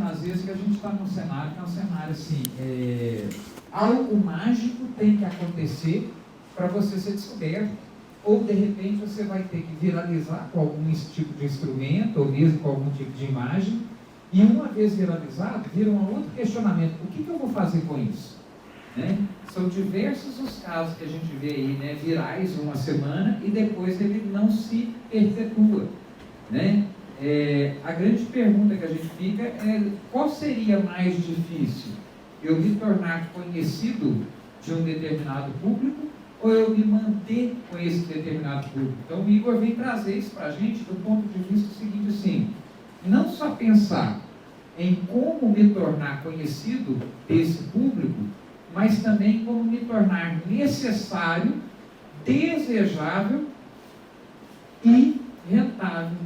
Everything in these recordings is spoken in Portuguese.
percebendo, às vezes, que a gente está num cenário que é um cenário assim, algo mágico tem que acontecer para você ser descoberto. Ou, de repente, você vai ter que viralizar com algum tipo de instrumento, ou mesmo com algum tipo de imagem, e uma vez viralizado, vira um outro questionamento. O que eu vou fazer com isso? Né? São diversos os casos que a gente vê aí, né, virais uma semana, e depois ele não se perpetua. Né? A grande pergunta que a gente fica é: qual seria mais difícil? Eu me tornar conhecido de um determinado público ou eu me manter com esse determinado público? Então o Igor vem trazer isso para a gente do ponto de vista seguinte, assim, não só pensar em como me tornar conhecido desse público, mas também como me tornar necessário, desejável e rentável.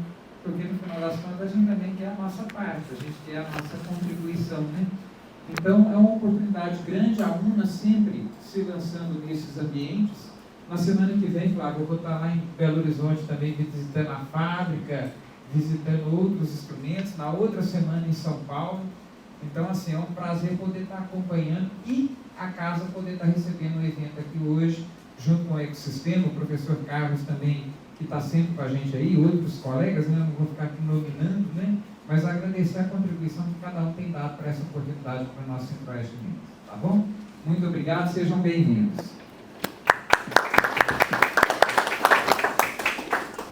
Porque no final das contas a gente também quer a nossa parte, a gente quer a nossa contribuição, né? Então é uma oportunidade grande, a UNA sempre se lançando nesses ambientes. Na semana que vem, claro, eu vou estar lá em Belo Horizonte também visitando a fábrica, visitando outros instrumentos, na outra semana em São Paulo. Então, assim, é um prazer poder estar acompanhando e a casa poder estar recebendo um evento aqui hoje, junto com o ecossistema, o professor Carlos também, que está sempre com a gente aí, outros colegas, né? Não vou ficar aqui nominando, né? Mas agradecer a contribuição que cada um tem dado para essa oportunidade para o nosso Centro-Oeste de Minas, tá bom? Muito obrigado, sejam bem-vindos.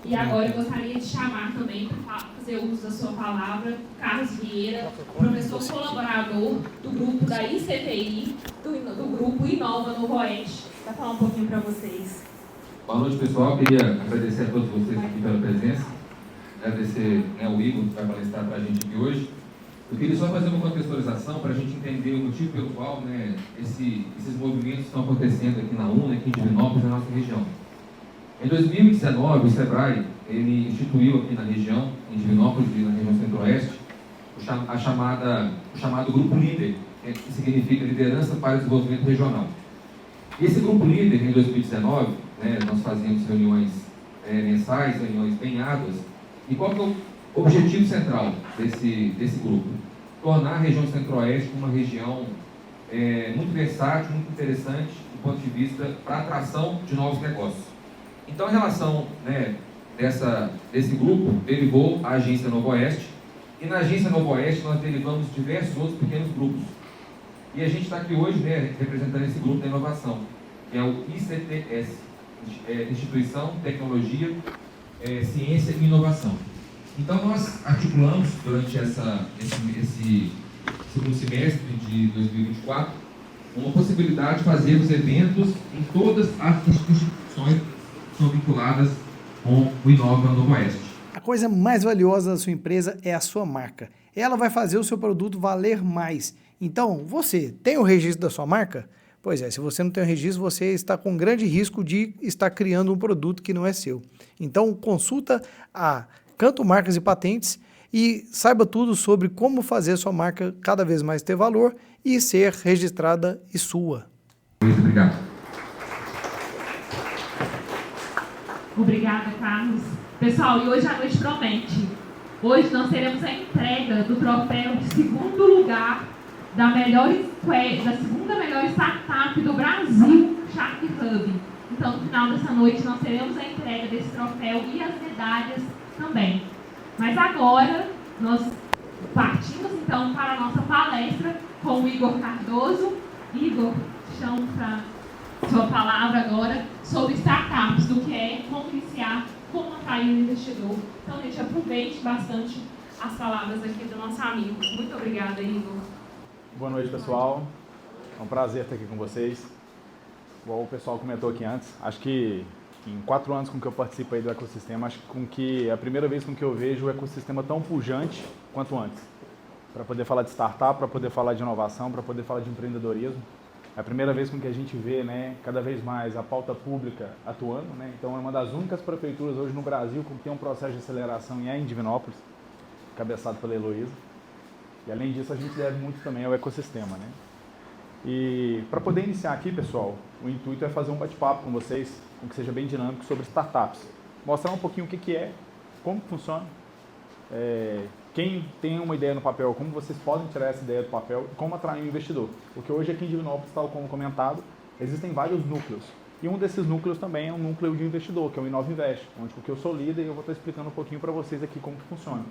E agora eu gostaria de chamar também, para fazer uso da sua palavra, Carlos Vieira, professor colaborador do grupo da ICTI, do grupo Inova Novo Oeste, para falar um pouquinho para vocês. Boa noite, pessoal. Queria agradecer a todos vocês aqui pela presença, agradecer, né, o Igor, que vai palestrar para a gente aqui hoje. Eu queria só fazer uma contextualização para a gente entender o motivo pelo qual, né, esses movimentos estão acontecendo aqui na UNA, aqui em Divinópolis, na nossa região. Em 2019, o SEBRAE ele instituiu aqui na região, em Divinópolis, na região centro-oeste, o chamado Grupo Líder, que significa Liderança para o Desenvolvimento Regional. E esse Grupo Líder, em 2019, né, nós fazíamos reuniões mensais, reuniões bem árduas. E qual que é o objetivo central desse grupo? Tornar a região centro-oeste uma região muito versátil, muito interessante, do ponto de vista para atração de novos negócios. Então, em relação, né, desse grupo, derivou a Agência Novo Oeste, e na Agência Novo Oeste nós derivamos diversos outros pequenos grupos. E a gente está aqui hoje, né, representando esse grupo da inovação, que é o ICTS, Instituição, Tecnologia, Ciência e Inovação. Então, nós articulamos durante esse segundo semestre de 2024 uma possibilidade de fazer os eventos em todas as instituições que são vinculadas com o Inova Novo Oeste. A coisa mais valiosa da sua empresa é a sua marca. Ela vai fazer o seu produto valer mais. Então, você tem o registro da sua marca? Pois é, se você não tem o registro, você está com grande risco de estar criando um produto que não é seu. Então, consulta a Canto Marcas e Patentes e saiba tudo sobre como fazer a sua marca cada vez mais ter valor e ser registrada e sua. Muito obrigado. Obrigada, Carlos. Pessoal, e hoje a noite promete. Hoje nós teremos a entrega do troféu de segundo lugar da segunda melhor startup do Brasil, Shark Hub. Então, no final dessa noite, nós teremos a entrega desse troféu e as medalhas também. Mas agora, nós partimos então para a nossa palestra com o Igor Cardoso. Igor, chamo para sua palavra agora sobre startups, do que é, como iniciar, como atrair um investidor. Então, gente, aproveite bastante as palavras aqui do nosso amigo. Muito obrigada, Igor. Boa noite, pessoal. É um prazer estar aqui com vocês. Igual o pessoal comentou aqui antes, acho que em 4 anos com que eu participo aí do ecossistema, acho que é a primeira vez com que eu vejo o ecossistema tão pujante quanto antes. Para poder falar de startup, para poder falar de inovação, para poder falar de empreendedorismo. É a primeira vez com que a gente vê, né, cada vez mais a pauta pública atuando, né? Então é uma das únicas prefeituras hoje no Brasil que tem um processo de aceleração e é em Divinópolis, cabeçado pela Heloísa. E além disso, a gente deve muito também ao ecossistema, né? E para poder iniciar aqui, pessoal, o intuito é fazer um bate-papo com vocês, com que seja bem dinâmico, sobre startups. Mostrar um pouquinho o que é, como funciona, quem tem uma ideia no papel, como vocês podem tirar essa ideia do papel e como atrair um investidor. Porque hoje aqui em Divinópolis, tal como comentado, existem vários núcleos. E um desses núcleos também é um núcleo de investidor, que é o Inova Invest, onde porque eu sou líder e eu vou estar explicando um pouquinho para vocês aqui como que funciona.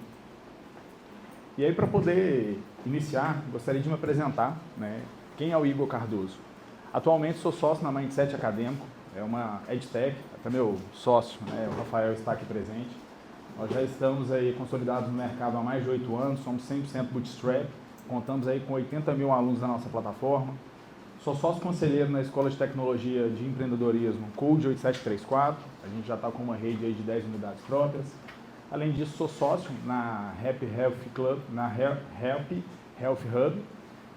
E aí, para poder iniciar, gostaria de me apresentar, né? Quem é o Igor Cardoso? Atualmente sou sócio na Mindset Acadêmico, é uma EdTech, até meu sócio, né, o Rafael, está aqui presente. Nós já estamos aí consolidados no mercado há mais de 8 anos, somos 100% bootstrap, contamos aí com 80 mil alunos da nossa plataforma. Sou sócio conselheiro na Escola de Tecnologia de Empreendedorismo Code 8734, a gente já está com uma rede aí de 10 unidades próprias. Além disso, sou sócio na Happy Health Club, na Happy Health Hub,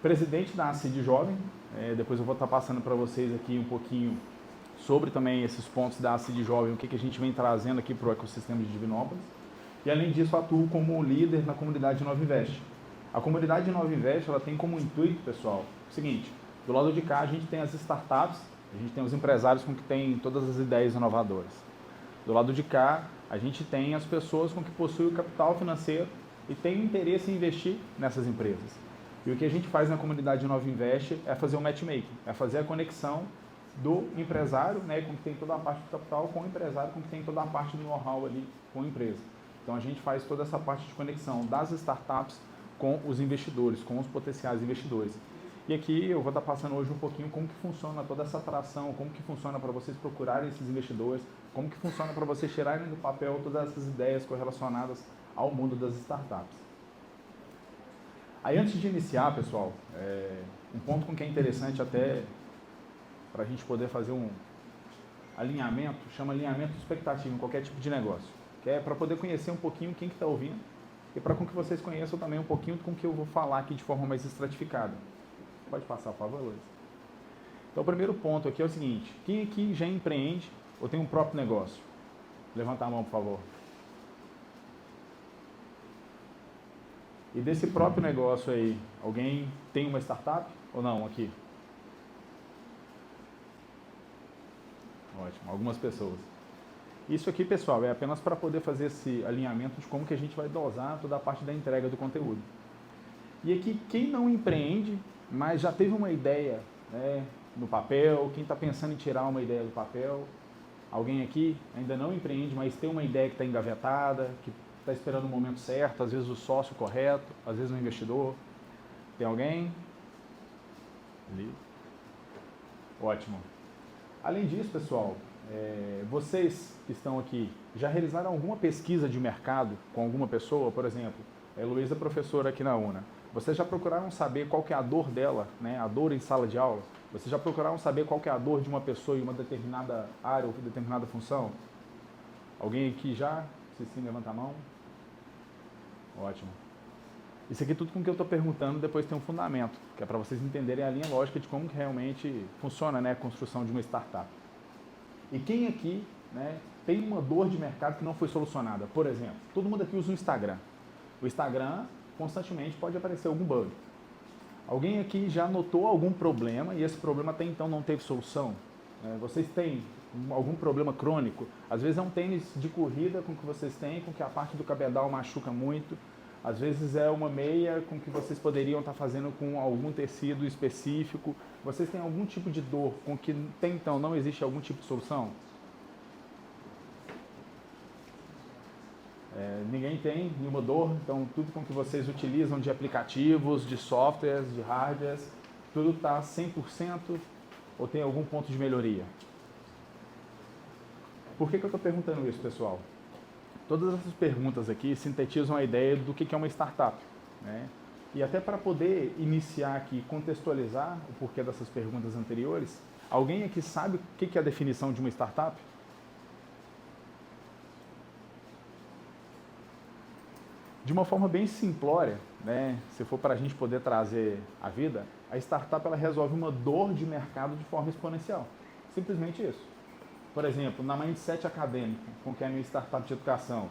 presidente da ACID Jovem. Depois eu vou estar passando para vocês aqui um pouquinho sobre também esses pontos da ACID Jovem, o que a gente vem trazendo aqui para o ecossistema de Divinópolis. E além disso, atuo como líder na comunidade Inova Invest. A comunidade Inova Invest, ela tem como intuito, pessoal, o seguinte: do lado de cá a gente tem as startups, a gente tem os empresários com que tem todas as ideias inovadoras. Do lado de cá a gente tem as pessoas com que possuem o capital financeiro e têm interesse em investir nessas empresas. E o que a gente faz na comunidade Inova Invest é fazer o matchmaking, é fazer a conexão do empresário, né, com que tem toda a parte do capital, com o empresário, com que tem toda a parte do know-how ali com a empresa. Então a gente faz toda essa parte de conexão das startups com os investidores, com os potenciais investidores. E aqui eu vou estar passando hoje um pouquinho como que funciona toda essa atração, como que funciona para vocês procurarem esses investidores, como que funciona para vocês tirarem do papel todas essas ideias correlacionadas ao mundo das startups. Aí antes de iniciar, pessoal, um ponto com que é interessante até para a gente poder fazer um alinhamento, chama alinhamento de expectativa em qualquer tipo de negócio, que é para poder conhecer um pouquinho quem que está ouvindo e para com que vocês conheçam também um pouquinho com que eu vou falar aqui de forma mais estratificada. Pode passar, por favor, Luiz. Então, o primeiro ponto aqui é o seguinte: quem aqui já empreende ou tem um próprio negócio? Levanta a mão, por favor. E desse próprio negócio aí, alguém tem uma startup ou não aqui? Ótimo, algumas pessoas. Isso aqui, pessoal, é apenas para poder fazer esse alinhamento de como que a gente vai dosar toda a parte da entrega do conteúdo. E aqui, quem não empreende, mas já teve uma ideia, né, no papel, quem está pensando em tirar uma ideia do papel, alguém aqui ainda não empreende, mas tem uma ideia que está engavetada, que está esperando o momento certo, às vezes o sócio correto, às vezes o investidor. Tem alguém? Ali. Ótimo. Além disso, pessoal, vocês que estão aqui já realizaram alguma pesquisa de mercado com alguma pessoa? Por exemplo, a Heloísa é professora aqui na UNA. Vocês já procuraram saber qual que é a dor dela, né? A dor em sala de aula? Vocês já procuraram saber qual que é a dor de uma pessoa em uma determinada área ou determinada função? Alguém aqui já? Se sim, levanta a mão. Ótimo. Isso aqui tudo com que eu estou perguntando depois tem um fundamento, que é para vocês entenderem a linha lógica de como que realmente funciona, né, a construção de uma startup. E quem aqui, né, tem uma dor de mercado que não foi solucionada? Por exemplo, todo mundo aqui usa o Instagram. O Instagram constantemente pode aparecer algum bug. Alguém aqui já notou algum problema e esse problema até então não teve solução? Vocês têm algum problema crônico? Às vezes é um tênis de corrida com que vocês têm, com que a parte do cabedal machuca muito. Às vezes é uma meia com que vocês poderiam estar fazendo com algum tecido específico. Vocês têm algum tipo de dor com que até então não existe algum tipo de solução? Ninguém tem nenhuma dor, então tudo com que vocês utilizam de aplicativos, de softwares, de hardwares, tudo está 100% ou tem algum ponto de melhoria? Por que eu estou perguntando isso, pessoal? Todas essas perguntas aqui sintetizam a ideia do que é uma startup, né? E até para poder iniciar aqui, contextualizar o porquê dessas perguntas anteriores, alguém aqui sabe o que é a definição de uma startup? De uma forma bem simplória, né, se for para a gente poder trazer a vida, a startup ela resolve uma dor de mercado de forma exponencial. Simplesmente isso. Por exemplo, na Mindset Acadêmico, com que é a minha startup de educação,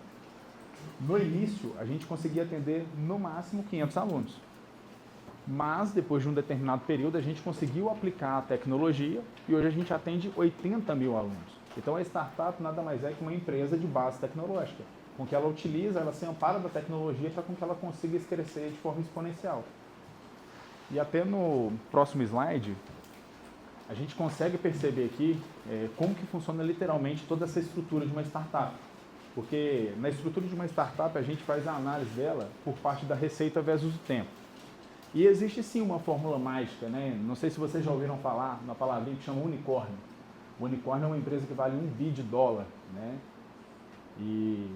no início a gente conseguia atender no máximo 500 alunos. Mas depois de um determinado período a gente conseguiu aplicar a tecnologia e hoje a gente atende 80 mil alunos. Então a startup nada mais é que uma empresa de base tecnológica. com que ela utiliza, ela se ampara da tecnologia para com que ela consiga crescer de forma exponencial. E até no próximo slide, a gente consegue perceber aqui como que funciona literalmente toda essa estrutura de uma startup. Porque na estrutura de uma startup a gente faz a análise dela por parte da receita versus o tempo. E existe sim uma fórmula mágica, né? Não sei se vocês já ouviram falar na palavrinha que chama unicórnio. O unicórnio é uma empresa que vale $1 bilhão, né? E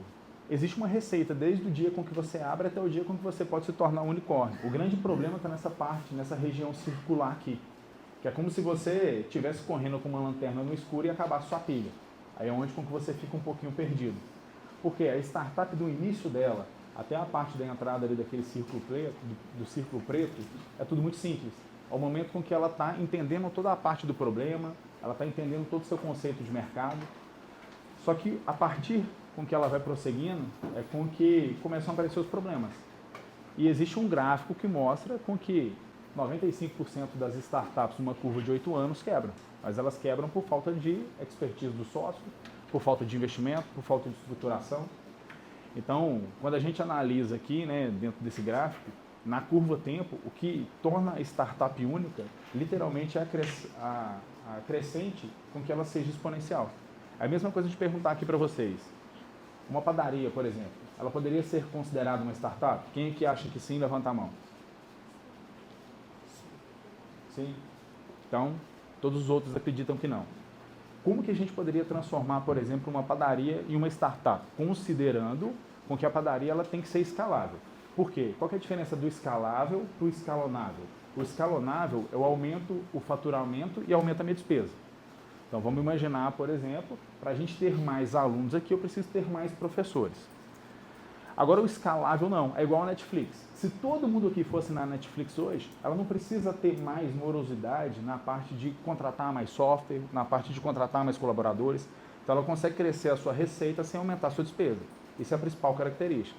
existe uma receita desde o dia com que você abre até o dia com que você pode se tornar um unicórnio. O grande problema está nessa parte, nessa região circular aqui, que é como se você estivesse correndo com uma lanterna no escuro e acabasse sua pilha. Aí é onde com que você fica um pouquinho perdido. Porque a startup do início dela até a parte da entrada ali daquele círculo preto, do círculo preto, é tudo muito simples. Ao momento com que ela está entendendo toda a parte do problema, ela está entendendo todo o seu conceito de mercado. Só que a partir com que ela vai prosseguindo, é com que começam a aparecer os problemas. E existe um gráfico que mostra com que 95% das startups numa curva de 8 anos quebram. Mas elas quebram por falta de expertise do sócio, por falta de investimento, por falta de estruturação. Então, quando a gente analisa aqui, né, dentro desse gráfico, na curva tempo, o que torna a startup única, literalmente é a crescente com que ela seja exponencial. É a mesma coisa de perguntar aqui para vocês. Uma padaria, por exemplo, ela poderia ser considerada uma startup? Quem é que acha que sim, levanta a mão. Sim? Então, todos os outros acreditam que não. Como que a gente poderia transformar, por exemplo, uma padaria em uma startup? Considerando com que a padaria ela tem que ser escalável. Por quê? Qual que é a diferença do escalável para o escalonável? O escalonável é o aumento, o faturamento e aumenta a minha despesa. Então vamos imaginar, por exemplo, para a gente ter mais alunos aqui, eu preciso ter mais professores. Agora o escalável não, é igual a Netflix. Se todo mundo aqui fosse na Netflix hoje, ela não precisa ter mais morosidade na parte de contratar mais software, na parte de contratar mais colaboradores. Então ela consegue crescer a sua receita sem aumentar a sua despesa. Isso é a principal característica.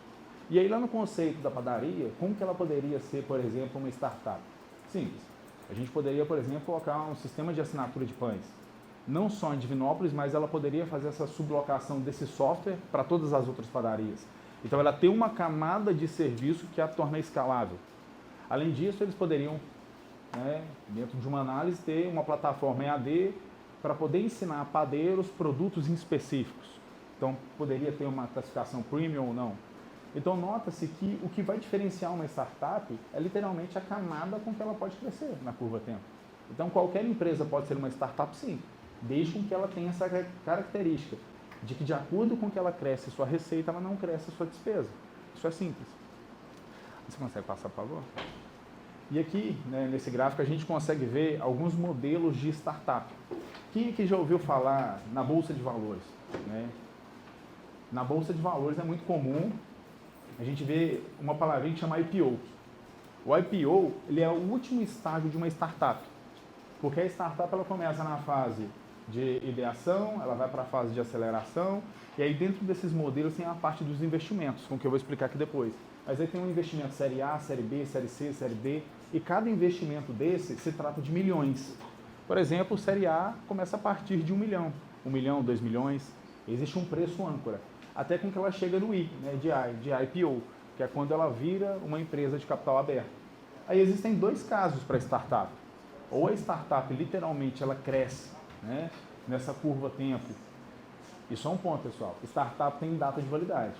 E aí lá no conceito da padaria, como que ela poderia ser, por exemplo, uma startup? Simples. A gente poderia, por exemplo, colocar um sistema de assinatura de pães. Não só em Divinópolis, mas ela poderia fazer essa sublocação desse software para todas as outras padarias. Então ela tem uma camada de serviço que a torna escalável. Além disso, eles poderiam, né, dentro de uma análise, ter uma plataforma EAD para poder ensinar padeiros produtos específicos. Então poderia ter uma classificação premium ou não. Então nota-se que o que vai diferenciar uma startup é literalmente a camada com que ela pode crescer na curva tempo. Então qualquer empresa pode ser uma startup sim, desde que ela tenha essa característica de que de acordo com que ela cresce sua receita, ela não cresce a sua despesa. Isso é simples. Você consegue passar, por favor? E aqui, né, nesse gráfico, a gente consegue ver alguns modelos de startup. Quem aqui já ouviu falar na Bolsa de Valores? Né? Na Bolsa de Valores é muito comum a gente ver uma palavrinha que chama IPO. O IPO ele é o último estágio de uma startup, porque a startup ela começa na fase de ideação, ela vai para a fase de aceleração, e aí dentro desses modelos tem a parte dos investimentos, com que eu vou explicar aqui depois. Mas aí tem um investimento série A, série B, série C, série D, e cada investimento desse se trata de milhões. Por exemplo, série A começa a partir de 1 milhão, 1 milhão, 2 milhões, existe um preço âncora, até com que ela chega no I, né, de IPO, que é quando ela vira uma empresa de capital aberto. Aí existem dois casos para a startup. Ou a startup literalmente ela cresce, né, nessa curva tempo. E só um ponto, pessoal, startup tem data de validade,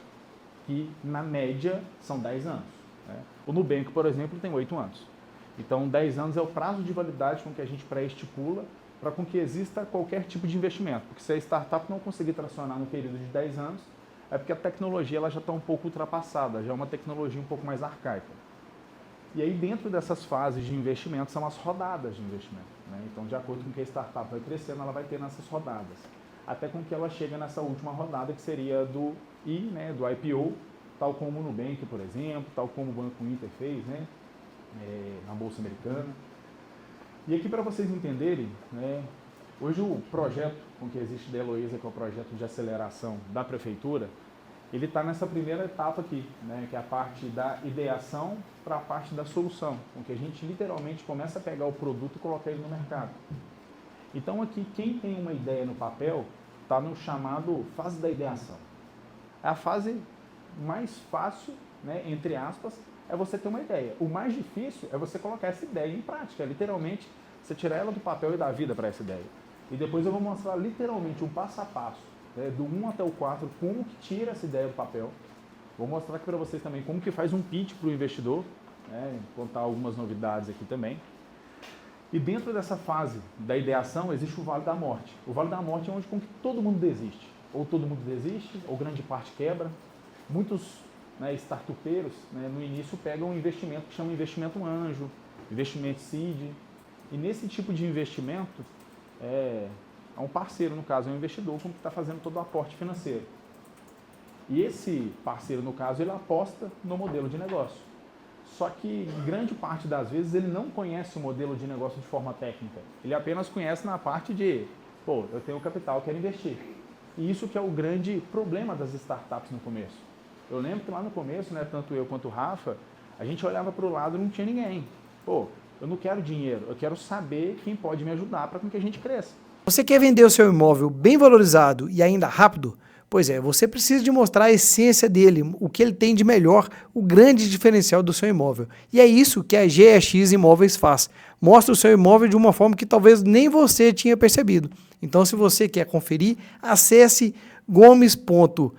que na média são 10 anos. Né? O Nubank, por exemplo, tem 8 anos. Então 10 anos é o prazo de validade com que a gente pré-estipula para com que exista qualquer tipo de investimento. Porque se a startup não conseguir tracionar no período de 10 anos, é porque a tecnologia ela já está um pouco ultrapassada, já é uma tecnologia um pouco mais arcaica. E aí dentro dessas fases de investimento são as rodadas de investimento. Né? Então de acordo com que a startup vai crescendo, ela vai ter nessas rodadas. Até com que ela chega nessa última rodada que seria do I, né, do IPO, tal como o Nubank, por exemplo, tal como o Banco Inter fez, né, na Bolsa Americana. E aqui para vocês entenderem, né, hoje o projeto com que existe da Heloísa, que é o projeto de aceleração da Prefeitura, ele está nessa primeira etapa aqui, né, que é a parte da ideação para a parte da solução, com que a gente literalmente começa a pegar o produto e colocar ele no mercado. Então aqui, quem tem uma ideia no papel, está no chamado fase da ideação. A fase mais fácil, né, entre aspas, é você ter uma ideia. O mais difícil é você colocar essa ideia em prática, literalmente, você tirar ela do papel e dar vida para essa ideia. E depois eu vou mostrar literalmente um passo a passo, né, do 1 até o 4, como que tira essa ideia do papel. Vou mostrar aqui para vocês também como que faz um pitch para o investidor, né, contar algumas novidades aqui também. E dentro dessa fase da ideação existe o Vale da Morte. O Vale da Morte é onde com que todo mundo desiste. Ou todo mundo desiste, ou grande parte quebra. Muitos, né, startupeiros, né, no início pegam um investimento que chama investimento anjo, investimento seed. E nesse tipo de investimento, é um parceiro, no caso, é um investidor que está fazendo todo o aporte financeiro. E esse parceiro, no caso, ele aposta no modelo de negócio. Só que, grande parte das vezes, ele não conhece o modelo de negócio de forma técnica. Ele apenas conhece na parte de, pô, eu tenho capital, quero investir. E isso que é o grande problema das startups no começo. Eu lembro que lá no começo, né, tanto eu quanto o Rafa, a gente olhava para o lado e não tinha ninguém. Pô, eu não quero dinheiro, eu quero saber quem pode me ajudar para que a gente cresça. Você quer vender o seu imóvel bem valorizado e ainda rápido? Pois é, você precisa de mostrar a essência dele, o que ele tem de melhor, o grande diferencial do seu imóvel. E é isso que a GEX Imóveis faz. Mostra o seu imóvel de uma forma que talvez nem você tinha percebido. Então, se você quer conferir, acesse gomes.gx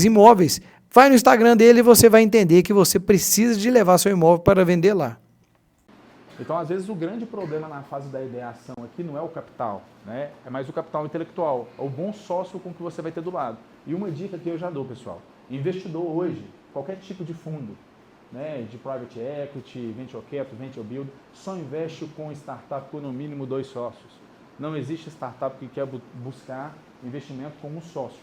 Imóveis, vai no Instagram dele e você vai entender que você precisa de levar seu imóvel para vender lá. Então, às vezes, o grande problema na fase da ideação aqui não é o capital, né? É mais o capital intelectual, é o bom sócio com que você vai ter do lado. E uma dica que eu já dou, pessoal, investidor hoje, qualquer tipo de fundo, né, de private equity, venture capital, venture build, só investe com startup com no mínimo 2 sócios. Não existe startup que quer buscar investimento com um sócio,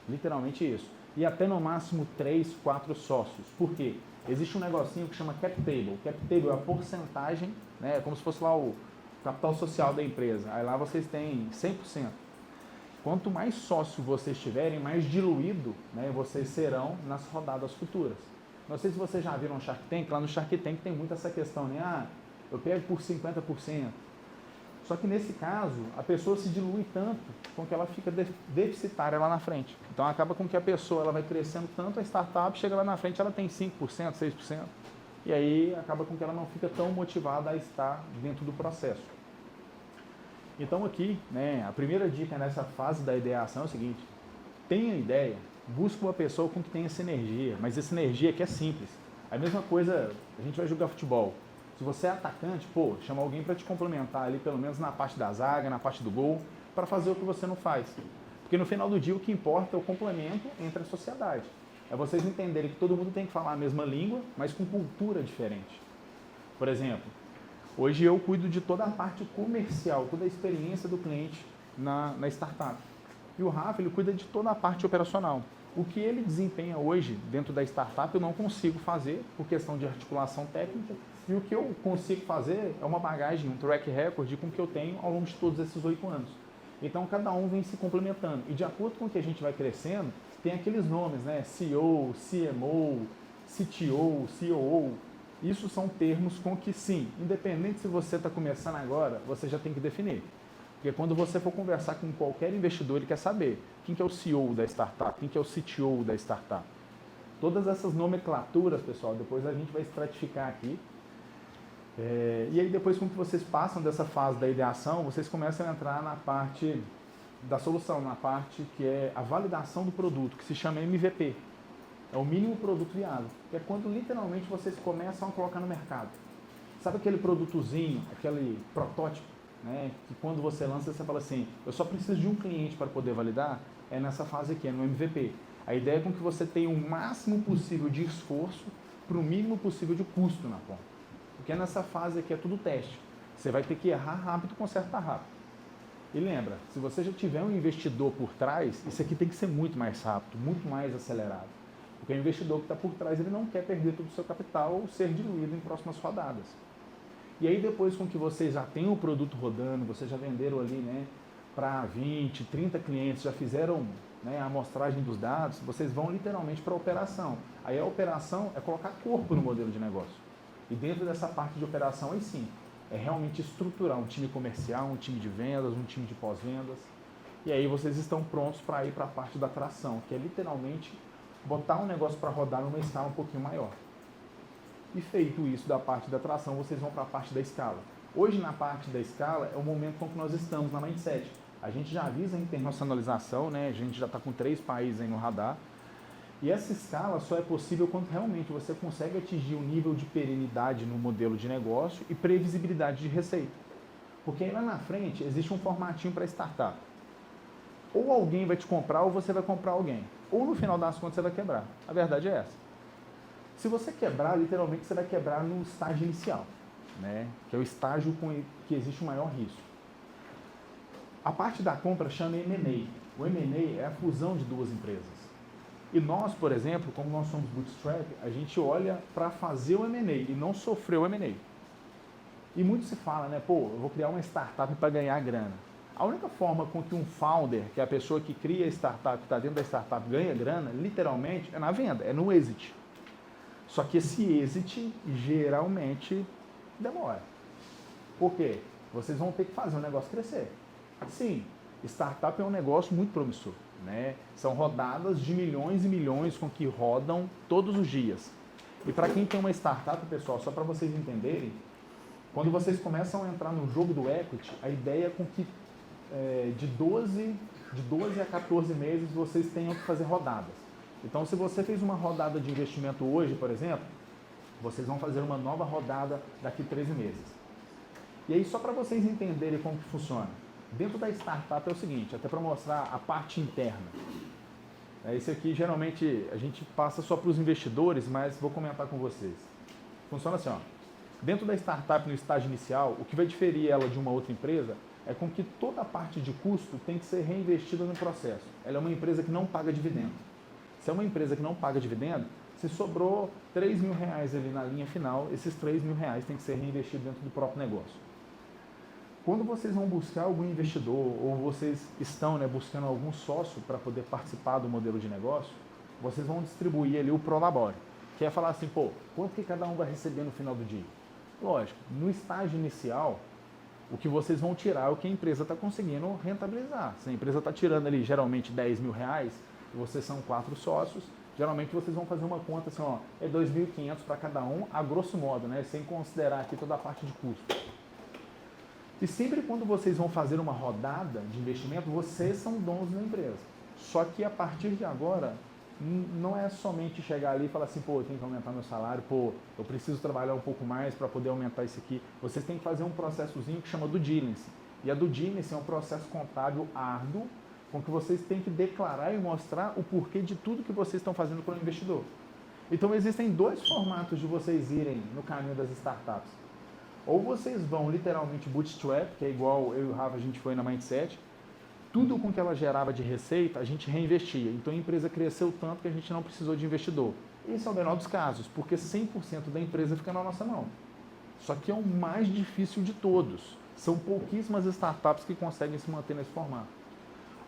literalmente isso. E até no máximo 3, 4 sócios. Por quê? Existe um negocinho que chama cap table. Cap table é a porcentagem, né, como se fosse lá o capital social da empresa. Aí lá vocês têm 100%. Quanto mais sócio vocês tiverem, mais diluído, né, vocês serão nas rodadas futuras. Não sei se vocês já viram o Shark Tank. Lá no Shark Tank tem muito essa questão, né? Ah, eu pego por 50%. Só que nesse caso, a pessoa se dilui tanto com que ela fica deficitária lá na frente. Então acaba com que a pessoa ela vai crescendo tanto, a startup chega lá na frente, ela tem 5%, 6%. E aí acaba com que ela não fica tão motivada a estar dentro do processo. Então aqui, né, a primeira dica nessa fase da ideação é o seguinte: tenha ideia, busque uma pessoa com que tenha essa energia, mas essa energia aqui é simples. A mesma coisa, a gente vai jogar futebol. Se você é atacante, pô, chama alguém para te complementar ali, pelo menos na parte da zaga, na parte do gol, para fazer o que você não faz. Porque no final do dia o que importa é o complemento entre a sociedade. É vocês entenderem que todo mundo tem que falar a mesma língua, mas com cultura diferente. Por exemplo, hoje eu cuido de toda a parte comercial, toda a experiência do cliente na startup. E o Rafa, ele cuida de toda a parte operacional. O que ele desempenha hoje dentro da startup eu não consigo fazer por questão de articulação técnica. E o que eu consigo fazer é uma bagagem, um track record com o que eu tenho ao longo de todos esses 8 anos. Então, cada um vem se complementando. E de acordo com o que a gente vai crescendo, tem aqueles nomes, né? CEO, CMO, CTO, COO. Isso são termos com que, sim, independente se você está começando agora, você já tem que definir. Porque quando você for conversar com qualquer investidor, ele quer saber quem que é o CEO da startup, quem que é o CTO da startup. Todas essas nomenclaturas, pessoal, depois a gente vai estratificar aqui. E aí depois, quando vocês passam dessa fase da ideação, vocês começam a entrar na parte da solução, na parte que é a validação do produto, que se chama MVP. É o mínimo produto viável, que é quando literalmente vocês começam a colocar no mercado. Sabe aquele produtozinho, aquele protótipo, né, que quando você lança, você fala assim, eu só preciso de um cliente para poder validar? É nessa fase aqui, é no MVP. A ideia é com que você tenha o máximo possível de esforço para o mínimo possível de custo na ponta. Porque nessa fase aqui é tudo teste. Você vai ter que errar rápido e consertar rápido. E lembra, se você já tiver um investidor por trás, isso aqui tem que ser muito mais rápido, muito mais acelerado. Porque o investidor que está por trás, ele não quer perder todo o seu capital ou ser diluído em próximas rodadas. E aí depois com que vocês já têm o produto rodando, vocês já venderam ali, né, para 20, 30 clientes, já fizeram, né, a amostragem dos dados, vocês vão literalmente para a operação. Aí a operação é colocar corpo no modelo de negócio. E dentro dessa parte de operação, aí sim, é realmente estruturar um time comercial, um time de vendas, um time de pós-vendas. E aí vocês estão prontos para ir para a parte da tração, que é literalmente botar um negócio para rodar numa escala um pouquinho maior. E feito isso da parte da tração, vocês vão para a parte da escala. Hoje, na parte da escala, é o momento com que nós estamos na Mindset. A gente já visa a internacionalização, né? A gente já está com 3 países aí no radar. E essa escala só é possível quando realmente você consegue atingir um nível de perenidade no modelo de negócio e previsibilidade de receita. Porque aí lá na frente existe um formatinho para startup. Ou alguém vai te comprar ou você vai comprar alguém. Ou no final das contas você vai quebrar. A verdade é essa. Se você quebrar, literalmente você vai quebrar no estágio inicial, né? Que é o estágio com que existe o maior risco. A parte da compra chama M&A. O M&A é a fusão de 2 empresas. E nós, por exemplo, como nós somos bootstrap, a gente olha para fazer o M&A e não sofrer o M&A. E muito se fala, né? Pô, eu vou criar uma startup para ganhar grana. A única forma com que um founder, que é a pessoa que cria a startup, que está dentro da startup, ganha grana, literalmente, é na venda, é no exit. Só que esse exit geralmente demora. Por quê? Vocês vão ter que fazer o negócio crescer. Sim, startup é um negócio muito promissor, né? São rodadas de milhões e milhões com que rodam todos os dias. E para quem tem uma startup, pessoal, só para vocês entenderem, quando vocês começam a entrar no jogo do equity, a ideia é com que de 12 a 14 meses vocês tenham que fazer rodadas. Então, se você fez uma rodada de investimento hoje, por exemplo, vocês vão fazer uma nova rodada daqui a 13 meses. E aí, só para vocês entenderem como que funciona, dentro da startup é o seguinte, até para mostrar a parte interna. Esse aqui, geralmente, a gente passa só para os investidores, mas vou comentar com vocês. Funciona assim, ó. Dentro da startup, no estágio inicial, o que vai diferir ela de uma outra empresa é com que toda a parte de custo tem que ser reinvestida no processo. Ela é uma empresa que não paga dividendo. Se é uma empresa que não paga dividendo, se sobrou R$3.000 ali na linha final, esses R$3.000 tem que ser reinvestido dentro do próprio negócio. Quando vocês vão buscar algum investidor ou vocês estão buscando algum sócio para poder participar do modelo de negócio, vocês vão distribuir ali o prolabore, que é falar assim, pô, quanto que cada um vai receber no final do dia? Lógico, no estágio inicial, o que vocês vão tirar é o que a empresa está conseguindo rentabilizar. Se a empresa está tirando ali geralmente R$10.000, e vocês são 4 sócios, geralmente vocês vão fazer uma conta assim, ó, é 2.500 para cada um, a grosso modo, né, sem considerar aqui toda a parte de custo. E sempre quando vocês vão fazer uma rodada de investimento, vocês são donos da empresa. Só que a partir de agora, não é somente chegar ali e falar assim, pô, eu tenho que aumentar meu salário, pô, eu preciso trabalhar um pouco mais para poder aumentar isso aqui. Vocês têm que fazer um processozinho que chama due diligence. E a due diligence é um processo contábil árduo, com que vocês têm que declarar e mostrar o porquê de tudo que vocês estão fazendo para o investidor. Então existem 2 formatos de vocês irem no caminho das startups. Ou vocês vão literalmente bootstrap, que é igual eu e o Rafa, a gente foi na Mindset, tudo com que ela gerava de receita, a gente reinvestia. Então a empresa cresceu tanto que a gente não precisou de investidor. Esse é o menor dos casos, porque 100% da empresa fica na nossa mão. Só que é o mais difícil de todos. São pouquíssimas startups que conseguem se manter nesse formato.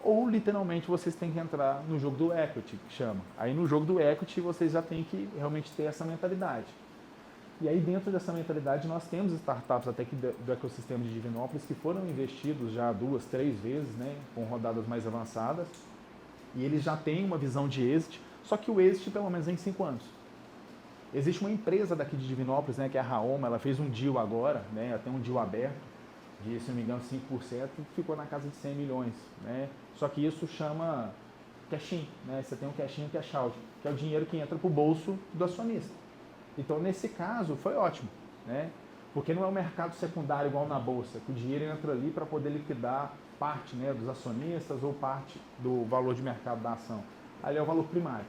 Ou literalmente vocês têm que entrar no jogo do equity, que chama. Aí no jogo do equity vocês já têm que realmente ter essa mentalidade. E aí dentro dessa mentalidade nós temos startups até que do ecossistema de Divinópolis que foram investidos já 2, 3 vezes, né, com rodadas mais avançadas. E eles já têm uma visão de exit, só que o exit pelo menos é em 5 anos. Existe uma empresa daqui de Divinópolis, né, que é a Raoma, ela fez um deal agora, né, até um deal aberto, de, se não me engano, 5%, ficou na casa de 100 milhões. Né? Só que isso chama cash-in, né? Você tem um cash-in e um cash-out, que é o dinheiro que entra para o bolso do acionista. Então, nesse caso, foi ótimo, né? Porque não é um mercado secundário igual na Bolsa, que o dinheiro entra ali para poder liquidar parte, né, dos acionistas ou parte do valor de mercado da ação. Ali é o valor primário.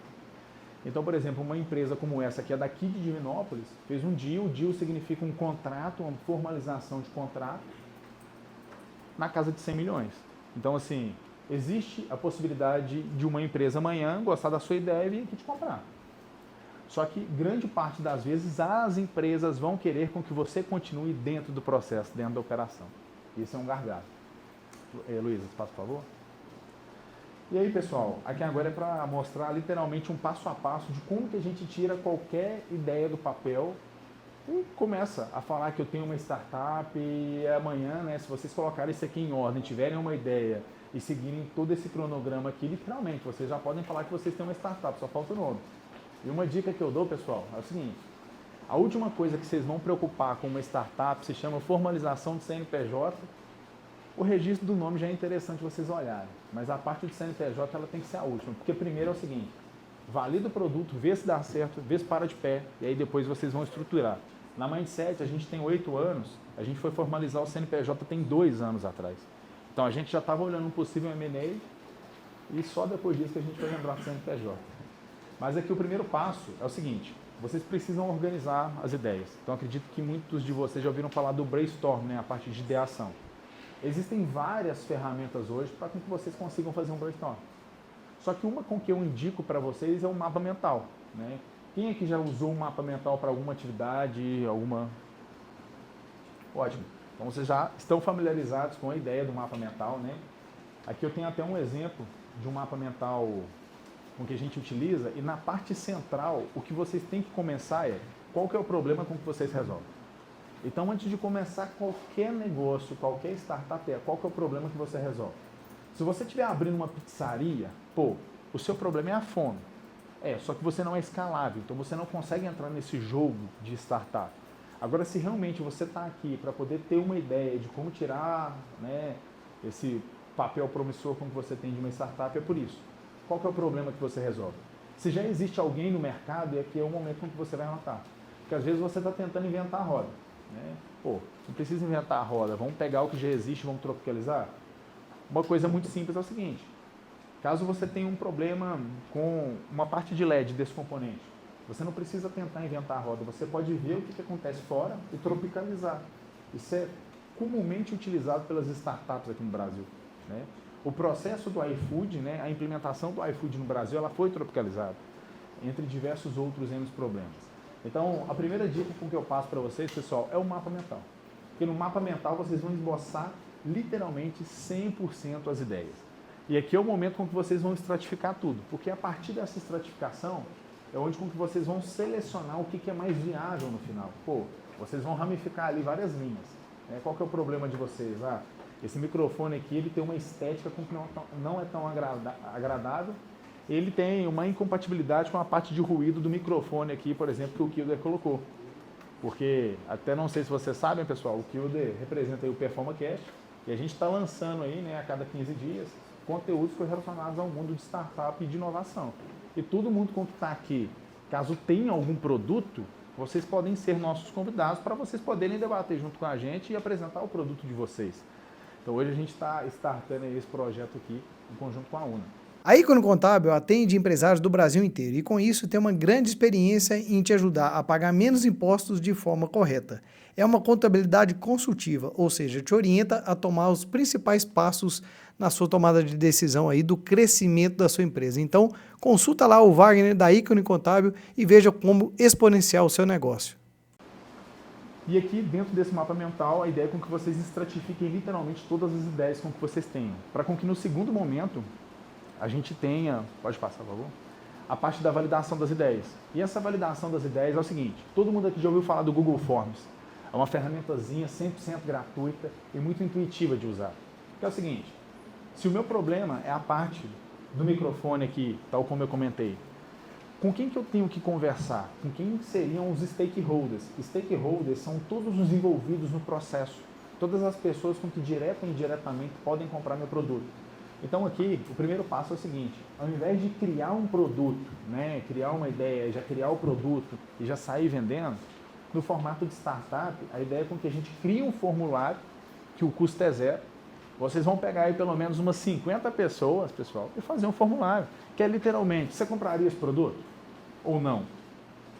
Então, por exemplo, uma empresa como essa, que é daqui de Divinópolis, fez um deal. Deal significa um contrato, uma formalização de contrato, na casa de 100 milhões. Então, assim, existe a possibilidade de uma empresa amanhã gostar da sua ideia e vir aqui te comprar. Só que grande parte das vezes as empresas vão querer com que você continue dentro do processo, dentro da operação. Isso é um gargalo. Luísa, passa, por favor. E aí, pessoal, aqui agora é para mostrar literalmente um passo a passo de como que a gente tira qualquer ideia do papel e começa a falar que eu tenho uma startup e amanhã, né, se vocês colocarem isso aqui em ordem, tiverem uma ideia e seguirem todo esse cronograma aqui, literalmente, vocês já podem falar que vocês têm uma startup, só falta o nome. E uma dica que eu dou, pessoal, é o seguinte: a última coisa que vocês vão preocupar com uma startup se chama formalização de CNPJ. O registro do nome já é interessante vocês olharem, mas a parte do CNPJ ela tem que ser a última, porque primeiro é o seguinte: valida o produto, vê se dá certo, vê se para de pé, e aí depois vocês vão estruturar. Na Mindset a gente tem 8 anos, a gente foi formalizar o CNPJ tem 2 anos atrás. Então a gente já estava olhando um possível M&A e só depois disso que a gente foi lembrar do CNPJ. Mas aqui o primeiro passo é o seguinte: vocês precisam organizar as ideias. Então acredito que muitos de vocês já ouviram falar do brainstorm, né, a parte de ideação. Existem várias ferramentas hoje para que vocês consigam fazer um brainstorm. Só que uma com que eu indico para vocês é o mapa mental, né? Quem aqui já usou um mapa mental para alguma atividade, alguma... Ótimo. Então vocês já estão familiarizados com a ideia do mapa mental, né? Aqui eu tenho até um exemplo de um mapa mental com que a gente utiliza, e na parte central o que vocês têm que começar é qual que é o problema com que vocês resolvem. Então, antes de começar qualquer negócio, qualquer startup, qual que é o problema que você resolve? Se você estiver abrindo uma pizzaria, pô, o seu problema é a fome. Só que você não é escalável, então você não consegue entrar nesse jogo de startup. Agora, se realmente você está aqui para poder ter uma ideia de como tirar, né, esse papel promissor com que você tem de uma startup, é por isso. Qual que é o problema que você resolve? Se já existe alguém no mercado, aqui é o momento em que você vai anotar. Porque às vezes você está tentando inventar a roda. Né? Pô, não precisa inventar a roda, vamos pegar o que já existe e vamos tropicalizar? Uma coisa muito simples é o seguinte: caso você tenha um problema com uma parte de LED desse componente, você não precisa tentar inventar a roda, você pode ver o que acontece fora e tropicalizar. Isso é comumente utilizado pelas startups aqui no Brasil. Né? O processo do iFood, né, a implementação do iFood no Brasil, ela foi tropicalizada, entre diversos outros N problemas. Então, a primeira dica que eu passo para vocês, pessoal, é o mapa mental. Porque no mapa mental vocês vão esboçar literalmente 100% as ideias. E aqui é o momento com que vocês vão estratificar tudo, porque a partir dessa estratificação é onde com que vocês vão selecionar o que é mais viável no final. Pô, vocês vão ramificar ali várias linhas. Né? Qual que é o problema de vocês? Esse microfone aqui ele tem uma estética com que não é tão agradável. Ele tem uma incompatibilidade com a parte de ruído do microfone aqui, por exemplo, que o Kilder colocou. Porque, até não sei se vocês sabem, pessoal, o Kilder representa aí o PerformaCast, e a gente está lançando aí, né, a cada 15 dias, conteúdos relacionados ao mundo de startup e de inovação. E todo mundo que está aqui, caso tenha algum produto, vocês podem ser nossos convidados para vocês poderem debater junto com a gente e apresentar o produto de vocês. Então hoje a gente está startando esse projeto aqui em conjunto com a UNA. A Ícone Contábil atende empresários do Brasil inteiro e com isso tem uma grande experiência em te ajudar a pagar menos impostos de forma correta. É uma contabilidade consultiva, ou seja, te orienta a tomar os principais passos na sua tomada de decisão aí do crescimento da sua empresa. Então, consulta lá o Wagner da Ícone Contábil e veja como exponenciar o seu negócio. E aqui, dentro desse mapa mental, a ideia é com que vocês estratifiquem literalmente todas as ideias com que vocês tenham, para com que no segundo momento a gente tenha, pode passar, por favor, a parte da validação das ideias. E essa validação das ideias é o seguinte: todo mundo aqui já ouviu falar do Google Forms. É uma ferramentazinha 100% gratuita e muito intuitiva de usar. Que é o seguinte: se o meu problema é a parte do microfone aqui, tal como eu comentei, com quem que eu tenho que conversar? Com quem seriam os stakeholders? Stakeholders são todos os envolvidos no processo, todas as pessoas com que direta ou indiretamente podem comprar meu produto. Então aqui, o primeiro passo é o seguinte: ao invés de criar um produto, né, criar uma ideia, já criar o produto e já sair vendendo, no formato de startup, a ideia é com que a gente crie um formulário, que o custo é zero. Vocês vão pegar aí pelo menos umas 50 pessoas, pessoal, e fazer um formulário, que é literalmente: você compraria esse produto ou não?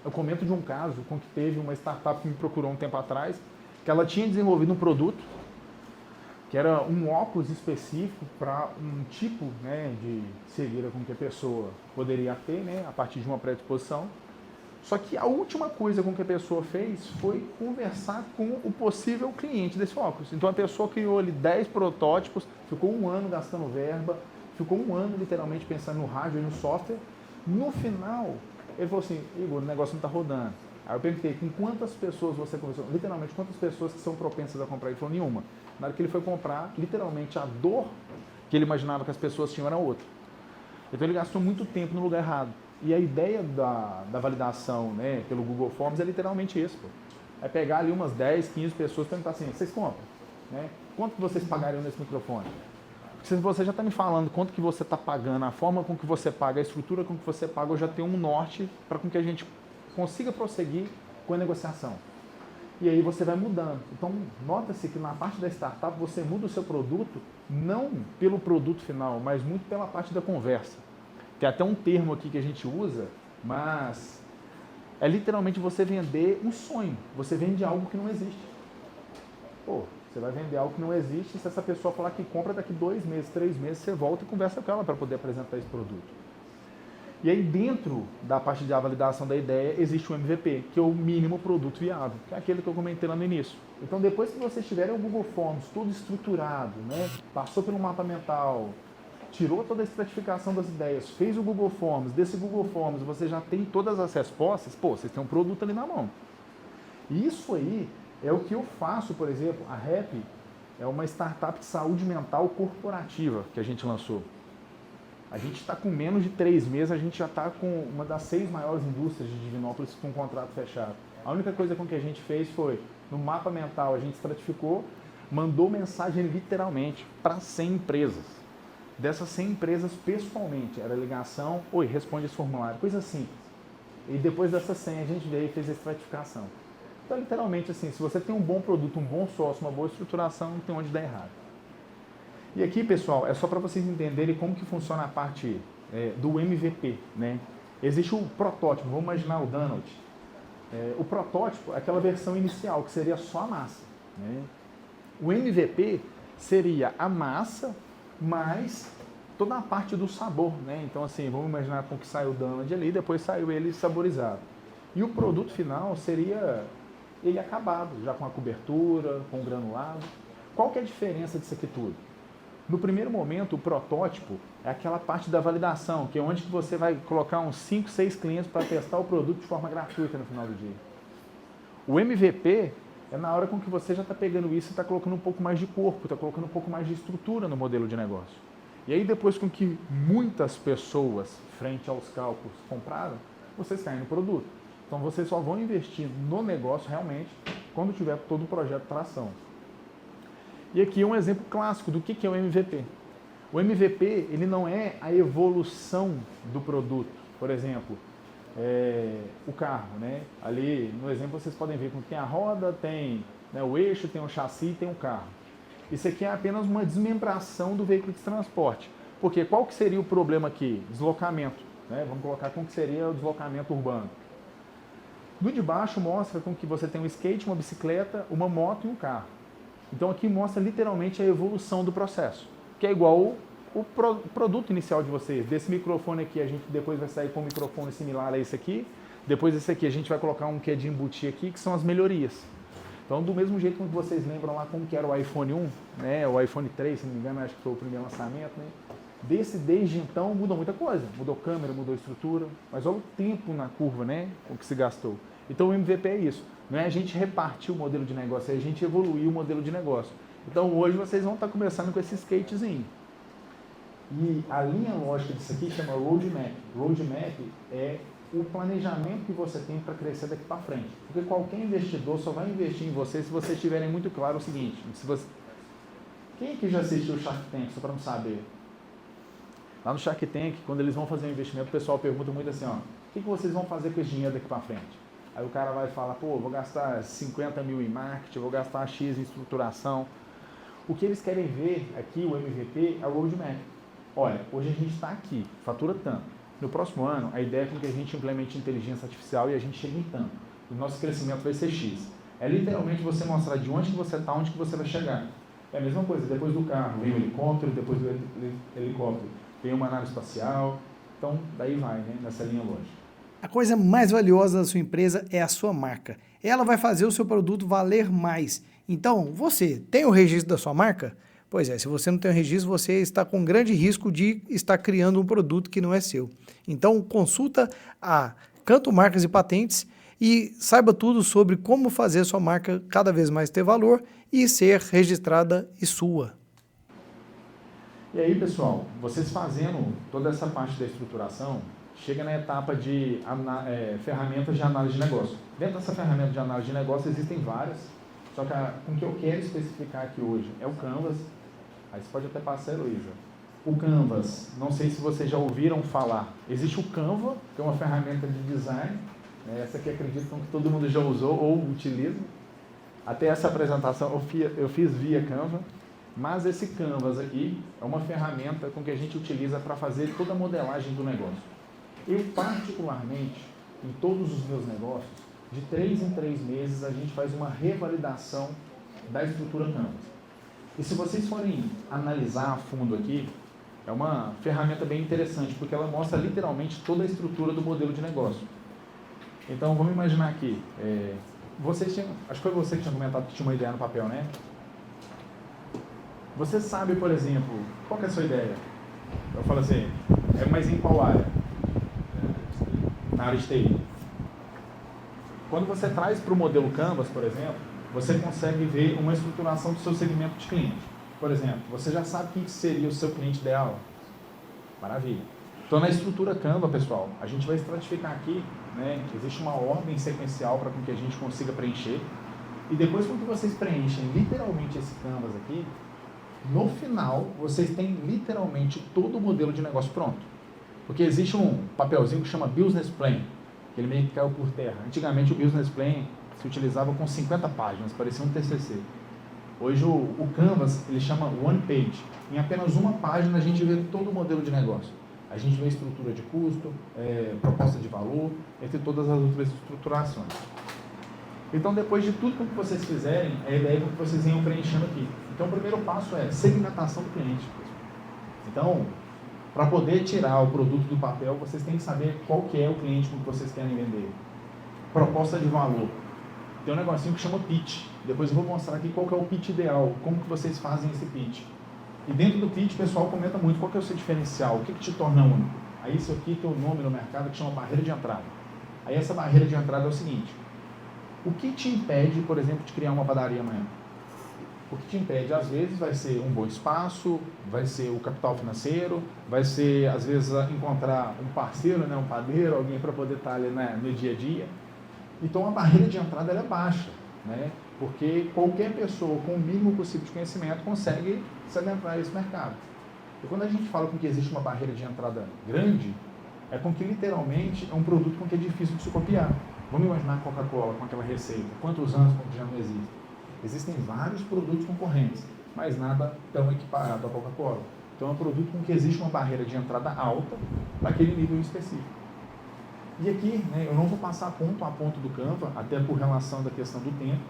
Eu comento de um caso com que teve uma startup que me procurou um tempo atrás, que ela tinha desenvolvido um produto, que era um óculos específico para um tipo, né, de cegueira com que a pessoa poderia ter, né, a partir de uma predisposição. Só que a última coisa com que a pessoa fez foi conversar com o possível cliente desse óculos. Então a pessoa criou ali 10 protótipos, ficou um ano gastando verba, ficou um ano literalmente pensando no hardware e no software. No final, ele falou assim: Igor, o negócio não está rodando. Aí eu perguntei: com quantas pessoas você conversou? Literalmente, quantas pessoas que são propensas a comprar? Ele falou: nenhuma. Na hora que ele foi comprar, literalmente a dor que ele imaginava que as pessoas tinham era outra. Então ele gastou muito tempo no lugar errado. E a ideia da validação, né, pelo Google Forms é literalmente isso, pô. É pegar ali umas 10, 15 pessoas e perguntar assim, vocês compram? Né? Quanto que vocês pagariam nesse microfone? Porque se você já está me falando quanto que você está pagando, a forma com que você paga, a estrutura com que você paga, eu já tenho um norte para com que a gente consiga prosseguir com a negociação. E aí você vai mudando. Então, nota-se que na parte da startup você muda o seu produto, não pelo produto final, mas muito pela parte da conversa. Tem até um termo aqui que a gente usa, mas é literalmente você vender um sonho. Você vende algo que não existe. Pô, você vai vender algo que não existe, se essa pessoa falar que compra daqui 2 meses, 3 meses, você volta e conversa com ela para poder apresentar esse produto. E aí dentro da parte de validação da ideia existe o MVP, que é o mínimo produto viável, que é aquele que eu comentei lá no início. Então depois que vocês tiverem o Google Forms tudo estruturado, né, passou pelo mapa mental, tirou toda a estratificação das ideias, fez o Google Forms, desse Google Forms você já tem todas as respostas, pô, vocês têm um produto ali na mão. E isso aí é o que eu faço, por exemplo, a Rap é uma startup de saúde mental corporativa que a gente lançou. A gente está com menos de 3 meses, a gente já está com uma das 6 maiores indústrias de Divinópolis com um contrato fechado. A única coisa com que a gente fez foi, no mapa mental, a gente estratificou, mandou mensagem literalmente para 100 empresas. Dessas 100 empresas, pessoalmente, era ligação, oi, responde esse formulário, coisa simples. E depois dessas 100 a gente veio e fez a estratificação. Então, literalmente, assim, se você tem um bom produto, um bom sócio, uma boa estruturação, não tem onde dar errado. E aqui, pessoal, é só para vocês entenderem como que funciona a parte do MVP, né? Existe o protótipo, vamos imaginar o Donald. O protótipo é aquela versão inicial, que seria só a massa, né? O MVP seria a massa, mais toda a parte do sabor, né? Então, assim, vamos imaginar como que saiu o Donald ali, depois saiu ele saborizado. E o produto final seria ele acabado, já com a cobertura, com o granulado. Qual que é a diferença disso aqui tudo? No primeiro momento, o protótipo é aquela parte da validação, que é onde que você vai colocar uns 5, 6 clientes para testar o produto de forma gratuita no final do dia. O MVP é na hora com que você já está pegando isso e está colocando um pouco mais de corpo, está colocando um pouco mais de estrutura no modelo de negócio. E aí depois com que muitas pessoas, frente aos cálculos, compraram, vocês caem no produto. Então vocês só vão investir no negócio realmente quando tiver todo o projeto para ação. E aqui é um exemplo clássico do que é o MVP. O MVP, ele não é a evolução do produto. Por exemplo, o carro, né? Ali no exemplo vocês podem ver que tem a roda, tem, né, o eixo, tem o chassi e tem o carro. Isso aqui é apenas uma desmembração do veículo de transporte. Porque qual que seria o problema aqui? Deslocamento. Né? Vamos colocar como que seria o deslocamento urbano. No de baixo mostra com que você tem um skate, uma bicicleta, uma moto e um carro. Então aqui mostra literalmente a evolução do processo, que é igual o produto inicial de vocês. Desse microfone aqui, a gente depois vai sair com um microfone similar a esse aqui. Depois desse aqui, a gente vai colocar um que é de embutir aqui, que são as melhorias. Então, do mesmo jeito que vocês lembram lá como que era o iPhone 1, né, o iPhone 3, se não me engano, acho que foi o primeiro lançamento, né? Desde então, mudou muita coisa. Mudou câmera, mudou estrutura, mas olha o tempo na curva, né, o que se gastou. Então, o MVP é isso. Não é a gente repartir o modelo de negócio, é a gente evoluir o modelo de negócio. Então, hoje vocês vão estar começando com esse skatezinho. E a linha lógica disso aqui chama Roadmap. Roadmap é o planejamento que você tem para crescer daqui para frente. Porque qualquer investidor só vai investir em você se vocês tiverem muito claro o seguinte. Quem que já assistiu o Shark Tank, só para não saber? Lá no Shark Tank, quando eles vão fazer um investimento, o pessoal pergunta muito assim, ó, o que vocês vão fazer com esse dinheiro daqui para frente? Aí o cara vai falar, pô, vou gastar 50 mil em marketing, vou gastar X em estruturação. O que eles querem ver aqui, o MVP, é o roadmap. Olha, hoje a gente está aqui, fatura tanto. No próximo ano, a ideia é que a gente implemente inteligência artificial e a gente chegue em tanto. O nosso crescimento vai ser X. É literalmente você mostrar de onde que você está, onde que você vai chegar. É a mesma coisa, depois do carro vem o helicóptero, depois do helicóptero vem uma nave espacial. Então, daí vai, né, nessa linha lógica. A coisa mais valiosa da sua empresa é a sua marca. Ela vai fazer o seu produto valer mais. Então, você tem o registro da sua marca? Pois é, se você não tem o registro, você está com grande risco de estar criando um produto que não é seu. Então, consulta a Canto Marcas e Patentes e saiba tudo sobre como fazer a sua marca cada vez mais ter valor e ser registrada e sua. E aí, pessoal, vocês fazendo toda essa parte da estruturação, chega na etapa de ferramentas de análise de negócio. Dentro dessa ferramenta de análise de negócio existem várias, só que com que eu quero especificar aqui hoje é o Canvas. Aí você pode até passar, Heloísa. O Canvas, não sei se vocês já ouviram falar, existe o Canva, que é uma ferramenta de design, né? Essa aqui acredito que todo mundo já usou ou utiliza. Até essa apresentação eu fiz via Canva, mas esse Canvas aqui é uma ferramenta com que a gente utiliza para fazer toda a modelagem do negócio. Eu, particularmente, em todos os meus negócios, de 3 em 3 meses a gente faz uma revalidação da estrutura Canvas. E se vocês forem analisar a fundo aqui, é uma ferramenta bem interessante, porque ela mostra literalmente toda a estrutura do modelo de negócio. Então, vamos imaginar aqui, acho que foi você que tinha comentado que tinha uma ideia no papel, né? Você sabe, por exemplo, qual que é a sua ideia? Eu falo assim, mas em qual área? Na área de TI. Quando você traz para o modelo Canvas, por exemplo, você consegue ver uma estruturação do seu segmento de cliente. Por exemplo, você já sabe quem seria o seu cliente ideal? Maravilha. Então, na estrutura Canva, pessoal, a gente vai estratificar aqui, né? Existe uma ordem sequencial para que a gente consiga preencher. E depois que vocês preenchem literalmente esse Canvas aqui, no final, vocês têm literalmente todo o modelo de negócio pronto. Porque existe um papelzinho que chama Business Plan, que ele meio que caiu por terra. Antigamente o Business Plan se utilizava com 50 páginas, parecia um TCC. Hoje o Canvas, ele chama One Page. Em apenas uma página a gente vê todo o modelo de negócio. A gente vê estrutura de custo, proposta de valor, entre todas as outras estruturações. Então, depois de tudo que vocês fizerem, a ideia é que vocês venham preenchendo aqui. Então, o primeiro passo é segmentação do cliente. Então, para poder tirar o produto do papel, vocês têm que saber qual que é o cliente com que vocês querem vender. Proposta de valor. Tem um negocinho que chama pitch. Depois eu vou mostrar aqui qual que é o pitch ideal, como que vocês fazem esse pitch. E dentro do pitch, o pessoal comenta muito qual que é o seu diferencial, o que te torna único. Aí isso aqui tem um nome no mercado que chama barreira de entrada. Aí essa barreira de entrada é o seguinte: o que te impede, por exemplo, de criar uma padaria amanhã? O que te impede, às vezes, vai ser um bom espaço, vai ser o capital financeiro, vai ser, às vezes, encontrar um parceiro, né, um padeiro, alguém para poder estar ali, né, no dia a dia. Então, a barreira de entrada ela é baixa, né, porque qualquer pessoa com o mínimo possível de conhecimento consegue se adentrar a esse mercado. E quando a gente fala com que existe uma barreira de entrada grande, é com que, literalmente, é um produto com que é difícil de se copiar. Vamos imaginar a Coca-Cola com aquela receita. Quantos anos que já não existe? Existem vários produtos concorrentes, mas nada tão equiparado à Coca-Cola. Então é um produto com que existe uma barreira de entrada alta naquele nível específico. E aqui, né, eu não vou passar ponto a ponto do Canva, até por relação da questão do tempo,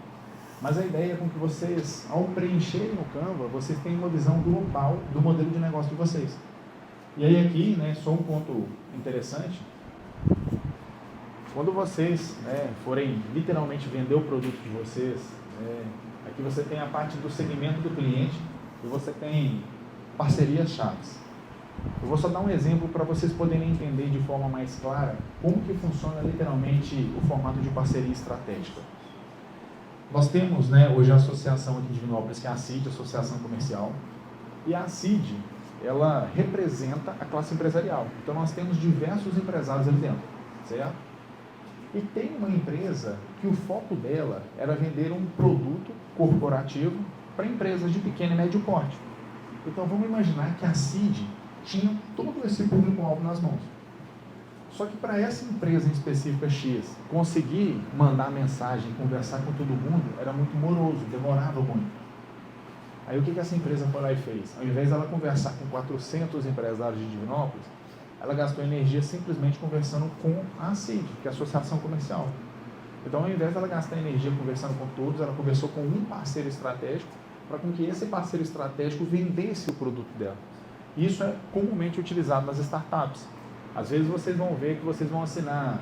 mas a ideia é com que vocês, ao preencherem o Canva, vocês tenham uma visão global do modelo de negócio de vocês. E aí aqui, né, só um ponto interessante. Quando vocês, né, forem literalmente vender o produto de vocês, aqui você tem a parte do segmento do cliente e você tem parcerias chaves. Eu vou só dar um exemplo para vocês poderem entender de forma mais clara como que funciona literalmente o formato de parceria estratégica. Nós temos, né, hoje a associação aqui de Divinópolis, que é a CID, Associação Comercial, e a CID, ela representa a classe empresarial. Então nós temos diversos empresários ali dentro, certo? E tem uma empresa que o foco dela era vender um produto corporativo para empresas de pequeno e médio porte. Então vamos imaginar que a CID tinha todo esse público-alvo nas mãos. Só que para essa empresa em específica X conseguir mandar mensagem, conversar com todo mundo, era muito moroso, demorava muito. Aí o que essa empresa foi lá e fez? Ao invés dela conversar com 400 empresários de Divinópolis, ela gastou energia simplesmente conversando com a CID, que é a Associação Comercial. Então, ao invés dela gastar energia conversando com todos, ela conversou com um parceiro estratégico para que esse parceiro estratégico vendesse o produto dela. Isso é comumente utilizado nas startups. Às vezes vocês vão ver que vocês vão assinar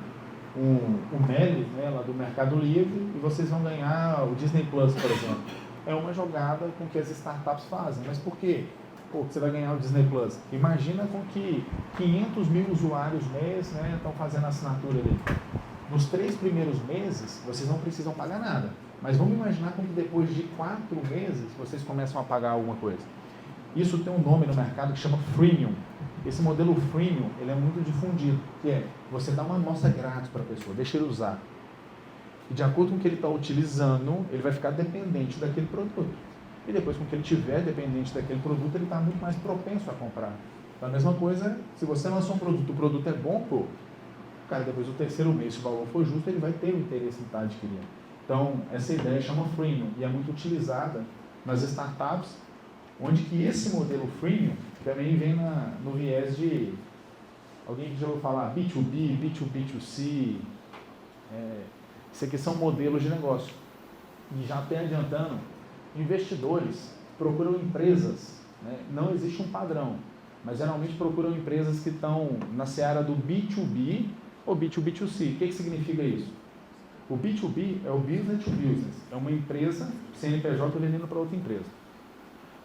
o Meli, né, lá do Mercado Livre, e vocês vão ganhar o Disney Plus, por exemplo. É uma jogada com que as startups fazem. Mas por quê? Pô, você vai ganhar o Disney Plus. Imagina com que 500 mil usuários mês, né, estão fazendo a assinatura ali. Nos 3 primeiros meses, vocês não precisam pagar nada. Mas vamos imaginar como que depois de 4 meses, vocês começam a pagar alguma coisa. Isso tem um nome no mercado que chama freemium. Esse modelo freemium, ele é muito difundido, que é você dá uma amostra grátis para a pessoa, deixa ele usar. E de acordo com o que ele está utilizando, ele vai ficar dependente daquele produto. E depois, com o que ele tiver dependente daquele produto, ele está muito mais propenso a comprar. Então, a mesma coisa, se você lançou um produto, o produto é bom, pô, cara, depois do terceiro mês, se o valor for justo, ele vai ter o interesse em estar adquirindo. Então, essa ideia chama freemium e é muito utilizada nas startups, onde que esse modelo freemium também vem no viés de alguém que já ouviu falar B2B, B2B2C, isso aqui são modelos de negócio. E já até adiantando, investidores procuram empresas, né? Não existe um padrão, mas geralmente procuram empresas que estão na seara do B2B ou B2B2C. O que significa isso? O B2B é o business to business, é uma empresa CNPJ vendendo para outra empresa.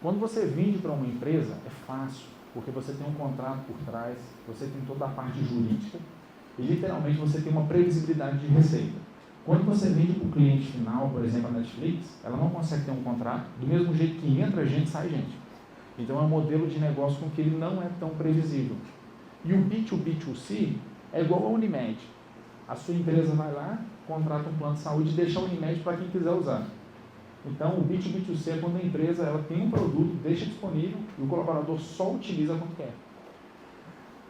Quando você vende para uma empresa, é fácil, porque você tem um contrato por trás, você tem toda a parte jurídica e literalmente você tem uma previsibilidade de receita. Quando você vende para o cliente final, por exemplo, a Netflix, ela não consegue ter um contrato, do mesmo jeito que entra gente, sai gente. Então é um modelo de negócio com que ele não é tão previsível. E o B2B2C é igual a Unimed. A sua empresa vai lá, contrata um plano de saúde e deixa a Unimed para quem quiser usar. Então, o B2B2C é quando a empresa ela tem um produto, deixa disponível e o colaborador só utiliza quando quer.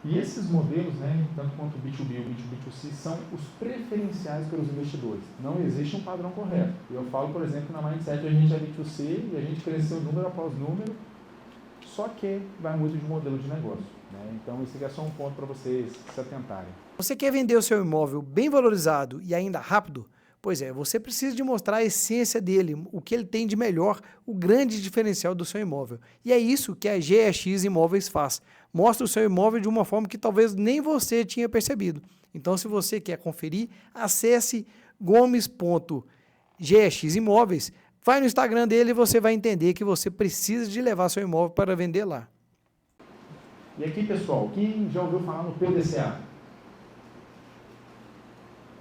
E esses modelos, né, tanto quanto o B2B e o B2B2C, são os preferenciais pelos investidores. Não existe um padrão correto. Eu falo, por exemplo, na Mindset a gente é B2C e a gente cresceu número após número, só que vai muito de modelo de negócio, né? Então, isso aqui é só um ponto para vocês se atentarem. Você quer vender o seu imóvel bem valorizado e ainda rápido? Pois é, você precisa de mostrar a essência dele, o que ele tem de melhor, o grande diferencial do seu imóvel. E é isso que a GEX Imóveis faz. Mostra o seu imóvel de uma forma que talvez nem você tinha percebido. Então, se você quer conferir, acesse gomes.gximóveis, vai no Instagram dele e você vai entender que você precisa de levar seu imóvel para vender lá. E aqui, pessoal, quem já ouviu falar no PDCA?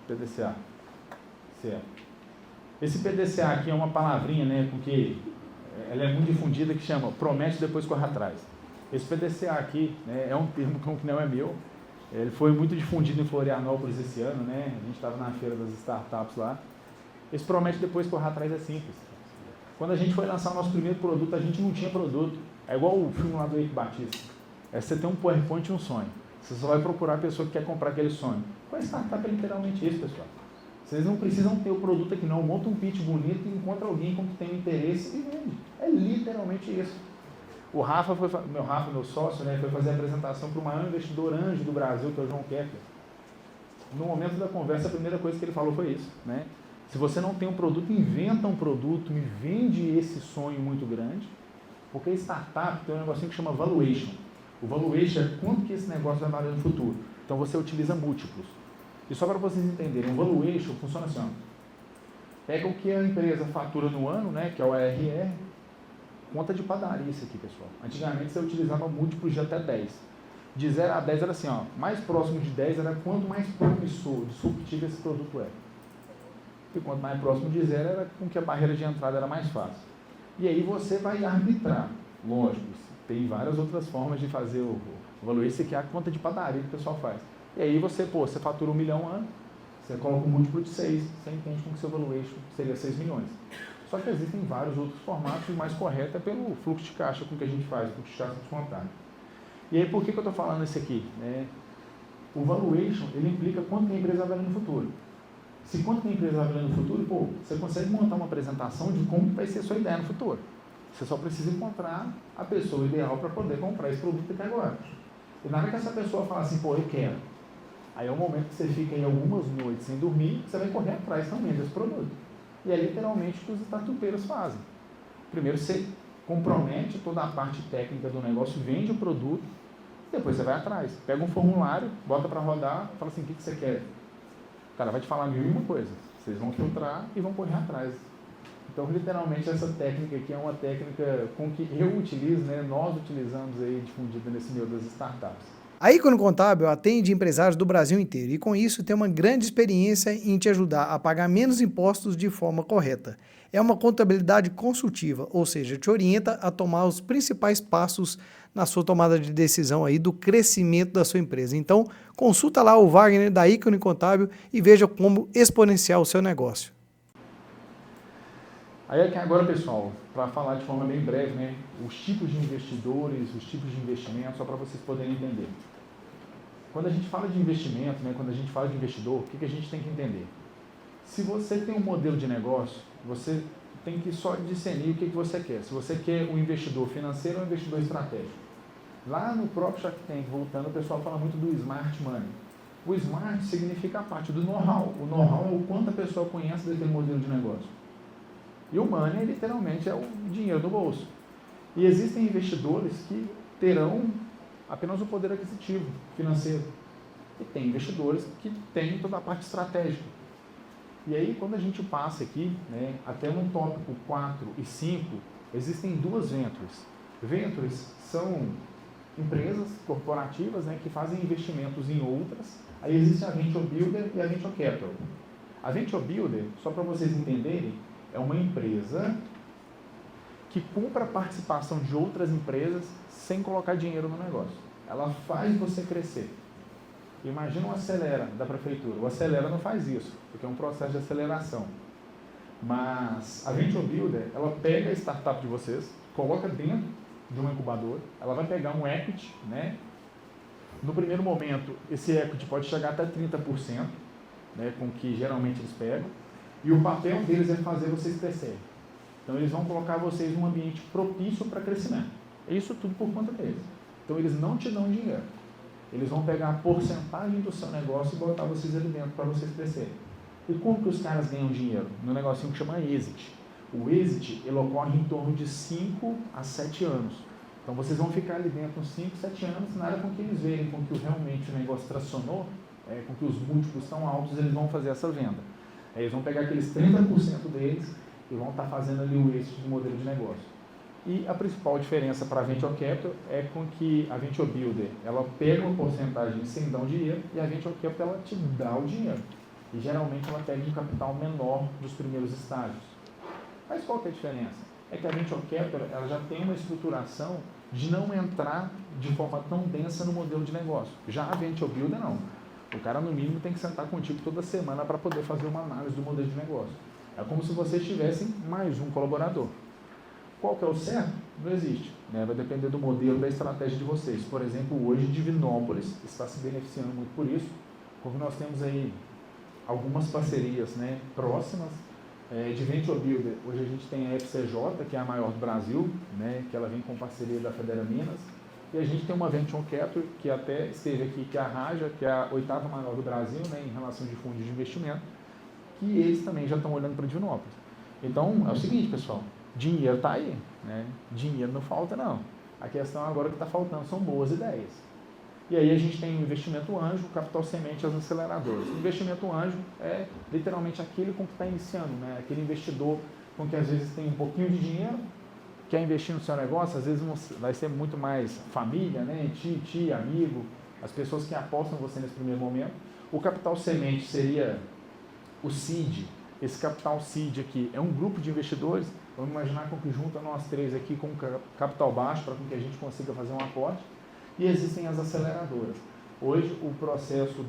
PDCA. Certo. Esse PDCA aqui é uma palavrinha, né, porque ela é muito difundida, que chama promete depois corre atrás. Esse PDCA aqui, né, é um termo que não é meu, ele foi muito difundido em Florianópolis esse ano, né, a gente estava na feira das startups lá. Esse promete depois corre atrás é simples. Quando a gente foi lançar o nosso primeiro produto, a gente não tinha produto. É igual o filme lá do Eike Batista. Você tem um PowerPoint e um sonho. Você só vai procurar a pessoa que quer comprar aquele sonho. Qual startup é literalmente isso, pessoal? Vocês não precisam ter o produto aqui não, monta um pitch bonito e encontra alguém com que tem interesse e vende. É literalmente isso. O Rafa, meu sócio, né, foi fazer a apresentação para o maior investidor anjo do Brasil, que é o João Kepler. No momento da conversa, a primeira coisa que ele falou foi isso, né? Se você não tem um produto, inventa um produto, me vende esse sonho muito grande, porque a startup tem um negocinho que chama valuation. O valuation é quanto que esse negócio vai valer no futuro. Então você utiliza múltiplos. E só para vocês entenderem, o valuation funciona assim, ó. Pega o que a empresa fatura no ano, né, que é o ARR, conta de padaria isso aqui, pessoal. Antigamente você utilizava múltiplos de até 10. De 0 a 10 era assim, ó, mais próximo de 10 era quanto mais promissor, disruptivo esse produto é. E quanto mais próximo de 0 era com que a barreira de entrada era mais fácil. E aí você vai arbitrar, lógico, tem várias outras formas de fazer o valuation, esse aqui é a conta de padaria que o pessoal faz. E aí você fatura 1 milhão ano, você coloca um múltiplo de 6, você entende como que seu valuation seria 6 milhões. Só que existem vários outros formatos, e o mais correto é pelo fluxo de caixa com que a gente faz, o fluxo de caixa descontado. E aí por que eu estou falando isso aqui? O valuation, ele implica quanto que a empresa vai valer no futuro. Se quanto que a empresa vai valer no futuro, você consegue montar uma apresentação de como vai ser a sua ideia no futuro. Você só precisa encontrar a pessoa ideal para poder comprar esse produto até agora. E na hora que essa pessoa fala assim, eu quero. Aí é o momento que você fica em algumas noites sem dormir, você vai correr atrás também desse produto. E é literalmente o que os startupeiros fazem. Primeiro você compromete toda a parte técnica do negócio, vende o produto, depois você vai atrás. Pega um formulário, bota para rodar, fala assim, o que você quer? O cara vai te falar 1001 coisas. Vocês vão filtrar e vão correr atrás. Então, literalmente, essa técnica aqui é uma técnica com que eu utilizo, né, nós utilizamos aí, difundida nesse meio das startups. A Ícone Contábil atende empresários do Brasil inteiro e com isso tem uma grande experiência em te ajudar a pagar menos impostos de forma correta. É uma contabilidade consultiva, ou seja, te orienta a tomar os principais passos na sua tomada de decisão aí do crescimento da sua empresa. Então, consulta lá o Wagner da Ícone Contábil e veja como exponenciar o seu negócio. Aí aqui agora, pessoal, para falar de forma bem breve, né, os tipos de investidores, os tipos de investimento, só para vocês poderem entender. Quando a gente fala de investimento, né, quando a gente fala de investidor, o que a gente tem que entender? Se você tem um modelo de negócio, você tem que só discernir o que você quer. Se você quer um investidor financeiro ou um investidor estratégico. Lá no próprio Shark Tank, voltando, o pessoal fala muito do Smart Money. O Smart significa a parte do know-how. O know-how é o quanto a pessoa conhece daquele modelo de negócio. E o Money, literalmente, é o dinheiro do bolso. E existem investidores que terão apenas o poder aquisitivo financeiro. E tem investidores que têm toda a parte estratégica. E aí, quando a gente passa aqui, né, até no tópico 4 e 5, existem duas ventures. Ventures são empresas corporativas, né, que fazem investimentos em outras. Aí existe a Venture Builder e a Venture Capital. A Venture Builder, só para vocês entenderem, é uma empresa que compra a participação de outras empresas sem colocar dinheiro no negócio. Ela faz você crescer. Imagina o Acelera da prefeitura. O Acelera não faz isso, porque é um processo de aceleração. Mas a Venture Builder, ela pega a startup de vocês, coloca dentro de uma incubadora, ela vai pegar um equity, né? No primeiro momento, esse equity pode chegar até 30%, né, com que geralmente eles pegam, e o papel deles é fazer vocês crescerem. Então eles vão colocar vocês num ambiente propício para crescimento. Isso tudo por conta deles. Então eles não te dão dinheiro. Eles vão pegar a porcentagem do seu negócio e botar vocês ali dentro para vocês crescerem. E como que os caras ganham dinheiro? No negocinho que chama exit. O exit, ele ocorre em torno de 5 a 7 anos. Então vocês vão ficar ali dentro uns 5, 7 anos, nada com que eles verem, com que realmente o negócio tracionou, com que os múltiplos estão altos, eles vão fazer essa venda. Aí eles vão pegar aqueles 30% deles e vão estar fazendo ali o exit do modelo de negócio. E a principal diferença para a Venture Capital é com que a Venture Builder, ela pega uma porcentagem sem dar o dinheiro e a Venture Capital, ela te dá o dinheiro. E geralmente ela pega um capital menor dos primeiros estágios. Mas qual que é a diferença? É que a Venture Capital, ela já tem uma estruturação de não entrar de forma tão densa no modelo de negócio. Já a Venture Builder não. O cara, no mínimo, tem que sentar contigo toda semana para poder fazer uma análise do modelo de negócio. É como se vocês tivessem mais um colaborador. Qual que é o certo? Não existe. Né? Vai depender do modelo, da estratégia de vocês. Por exemplo, hoje Divinópolis está se beneficiando muito por isso, porque nós temos aí algumas parcerias, né, próximas de Venture Builder. Hoje a gente tem a FCJ, que é a maior do Brasil, né, que ela vem com parceria da Federa Minas. E a gente tem uma Venture Capital, que até esteve aqui, que é a Raja, que é a 8ª maior do Brasil, né, em relação de fundos de investimento, que eles também já estão olhando para Divinópolis. Então, é o seguinte, pessoal, dinheiro está aí, né? Dinheiro não falta, não. A questão agora que está faltando são boas ideias. E aí a gente tem o investimento anjo, o capital semente e as aceleradoras. O investimento anjo é literalmente aquele com que está iniciando, né? Aquele investidor com que às vezes tem um pouquinho de dinheiro, quer investir no seu negócio, às vezes vai ser muito mais família, né? Tia, amigo, as pessoas que apostam em você nesse primeiro momento. O capital semente seria o seed. Esse capital seed aqui é um grupo de investidores. Vamos imaginar com que junta nós três aqui com capital baixo para que a gente consiga fazer um aporte. E existem as aceleradoras. Hoje o processo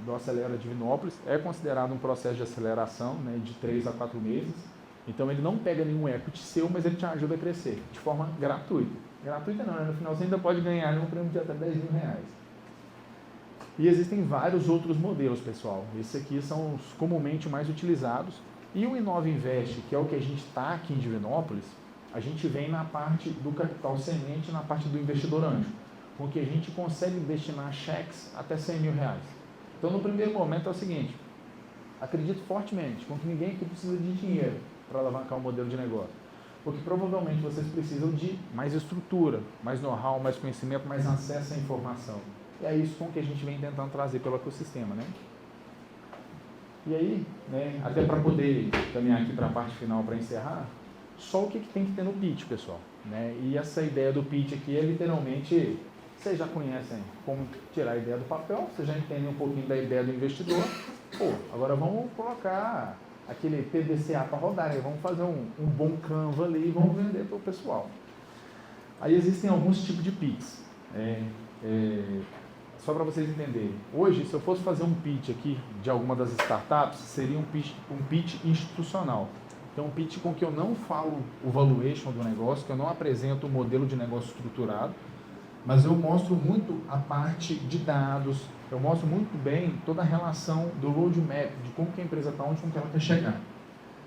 do Acelera Divinópolis é considerado um processo de aceleração, né, de 3 a 4 meses. Então ele não pega nenhum equity seu, mas ele te ajuda a crescer de forma gratuita. Gratuita não, né? No final você ainda pode ganhar um prêmio de até R$10.000. E existem vários outros modelos, pessoal. Esses aqui são os comumente mais utilizados. E o Inova Invest, que é o que a gente está aqui em Divinópolis, a gente vem na parte do capital semente, na parte do investidor anjo, com que a gente consegue destinar cheques até R$100.000. Então, no primeiro momento é o seguinte, acredito fortemente com que ninguém aqui precisa de dinheiro para alavancar o modelo de negócio, porque provavelmente vocês precisam de mais estrutura, mais know-how, mais conhecimento, mais acesso à informação. E é isso com que a gente vem tentando trazer pelo ecossistema, né? E aí, né, até para poder caminhar aqui para a parte final, para encerrar, só o que tem que ter no pitch, pessoal. Né? E essa ideia do pitch aqui é literalmente vocês já conhecem como tirar a ideia do papel, vocês já entendem um pouquinho da ideia do investidor. Pô, agora vamos colocar aquele PDCA para rodar, aí vamos fazer um bom Canva ali e vamos vender para o pessoal. Aí existem alguns tipos de pitches. Só para vocês entenderem. Hoje, se eu fosse fazer um pitch aqui de alguma das startups, seria um pitch institucional. Então, um pitch com que eu não falo o valuation do negócio, que eu não apresento o modelo de negócio estruturado, mas eu mostro muito a parte de dados, eu mostro muito bem toda a relação do roadmap, de como que a empresa está, onde como que ela quer chegar.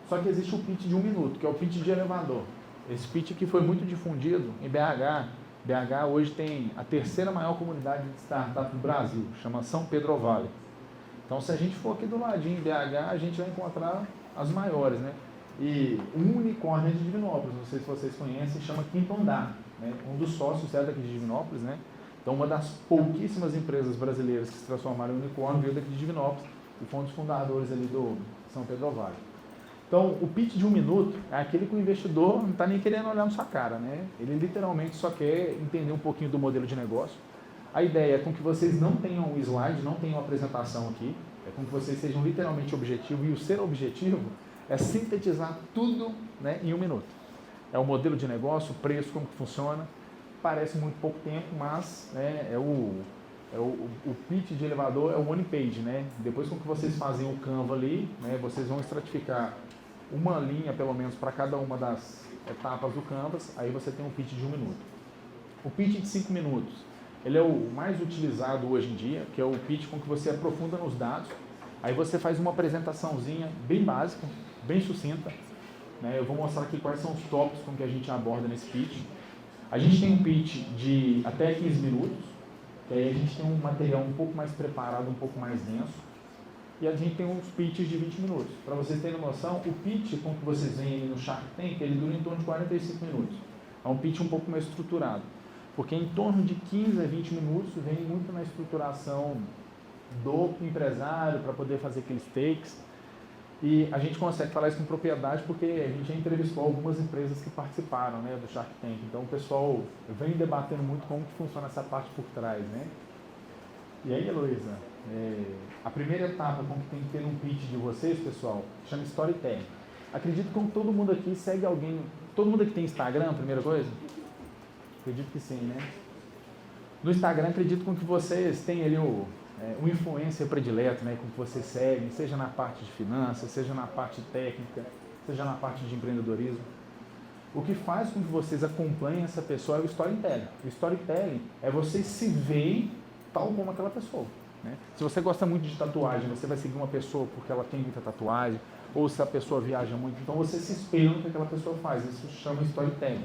Só que existe o pitch de 1 minuto, que é o pitch de elevador. Esse pitch que foi muito difundido em BH. BH hoje tem a 3ª maior comunidade de startup do Brasil, chama São Pedro Vale. Então, se a gente for aqui do ladinho em BH, a gente vai encontrar as maiores, né? E um unicórnio é de Divinópolis, não sei se vocês conhecem, chama Quinto Andar, né? Um dos sócios é daqui de Divinópolis, né? Então, uma das pouquíssimas empresas brasileiras que se transformaram em unicórnio veio daqui de Divinópolis e foi um dos fundadores ali do São Pedro Vale. Então, o pitch de 1 minuto é aquele que o investidor não está nem querendo olhar na sua cara, né? Ele literalmente só quer entender um pouquinho do modelo de negócio. A ideia é com que vocês não tenham um slide, não tenham uma apresentação aqui, é com que vocês sejam literalmente objetivos, e o ser objetivo é sintetizar tudo, né, em 1 minuto. É o modelo de negócio, o preço, como que funciona. Parece muito pouco tempo, mas né, o pitch de elevador é o one page, né? Depois com que vocês fazem o Canva ali, né, vocês vão estratificar uma linha, pelo menos, para cada uma das etapas do Canvas, aí você tem um pitch de 1 minuto. O pitch de 5 minutos, ele é o mais utilizado hoje em dia, que é o pitch com que você aprofunda nos dados, aí você faz uma apresentaçãozinha bem básica, bem sucinta, né? Eu vou mostrar aqui quais são os tópicos com que a gente aborda nesse pitch. A gente tem um pitch de até 15 minutos, que aí a gente tem um material um pouco mais preparado, um pouco mais denso. E a gente tem uns pitches de 20 minutos. Para vocês terem noção, o pitch com que vocês veem no Shark Tank, ele dura em torno de 45 minutos. É um pitch um pouco mais estruturado. Porque em torno de 15 a 20 minutos vem muito na estruturação do empresário para poder fazer aqueles takes. E a gente consegue falar isso com propriedade porque a gente já entrevistou algumas empresas que participaram, né, do Shark Tank. Então o pessoal vem debatendo muito como que funciona essa parte por trás, né? E aí, Heloísa, a primeira etapa com que tem que ter um pitch de vocês, pessoal, chama storytelling. Acredito que todo mundo aqui segue alguém, todo mundo aqui tem Instagram, primeira coisa? Acredito que sim, né? No Instagram, acredito com que vocês têm ali o influencer predileto, né, com que vocês seguem, seja na parte de finanças, seja na parte técnica, seja na parte de empreendedorismo. O que faz com que vocês acompanhem essa pessoa é o storytelling. O storytelling é vocês se verem tal como aquela pessoa, né? Se você gosta muito de tatuagem, você vai seguir uma pessoa porque ela tem muita tatuagem, ou se a pessoa viaja muito, então você se espelha no que aquela pessoa faz. Isso se chama storytelling.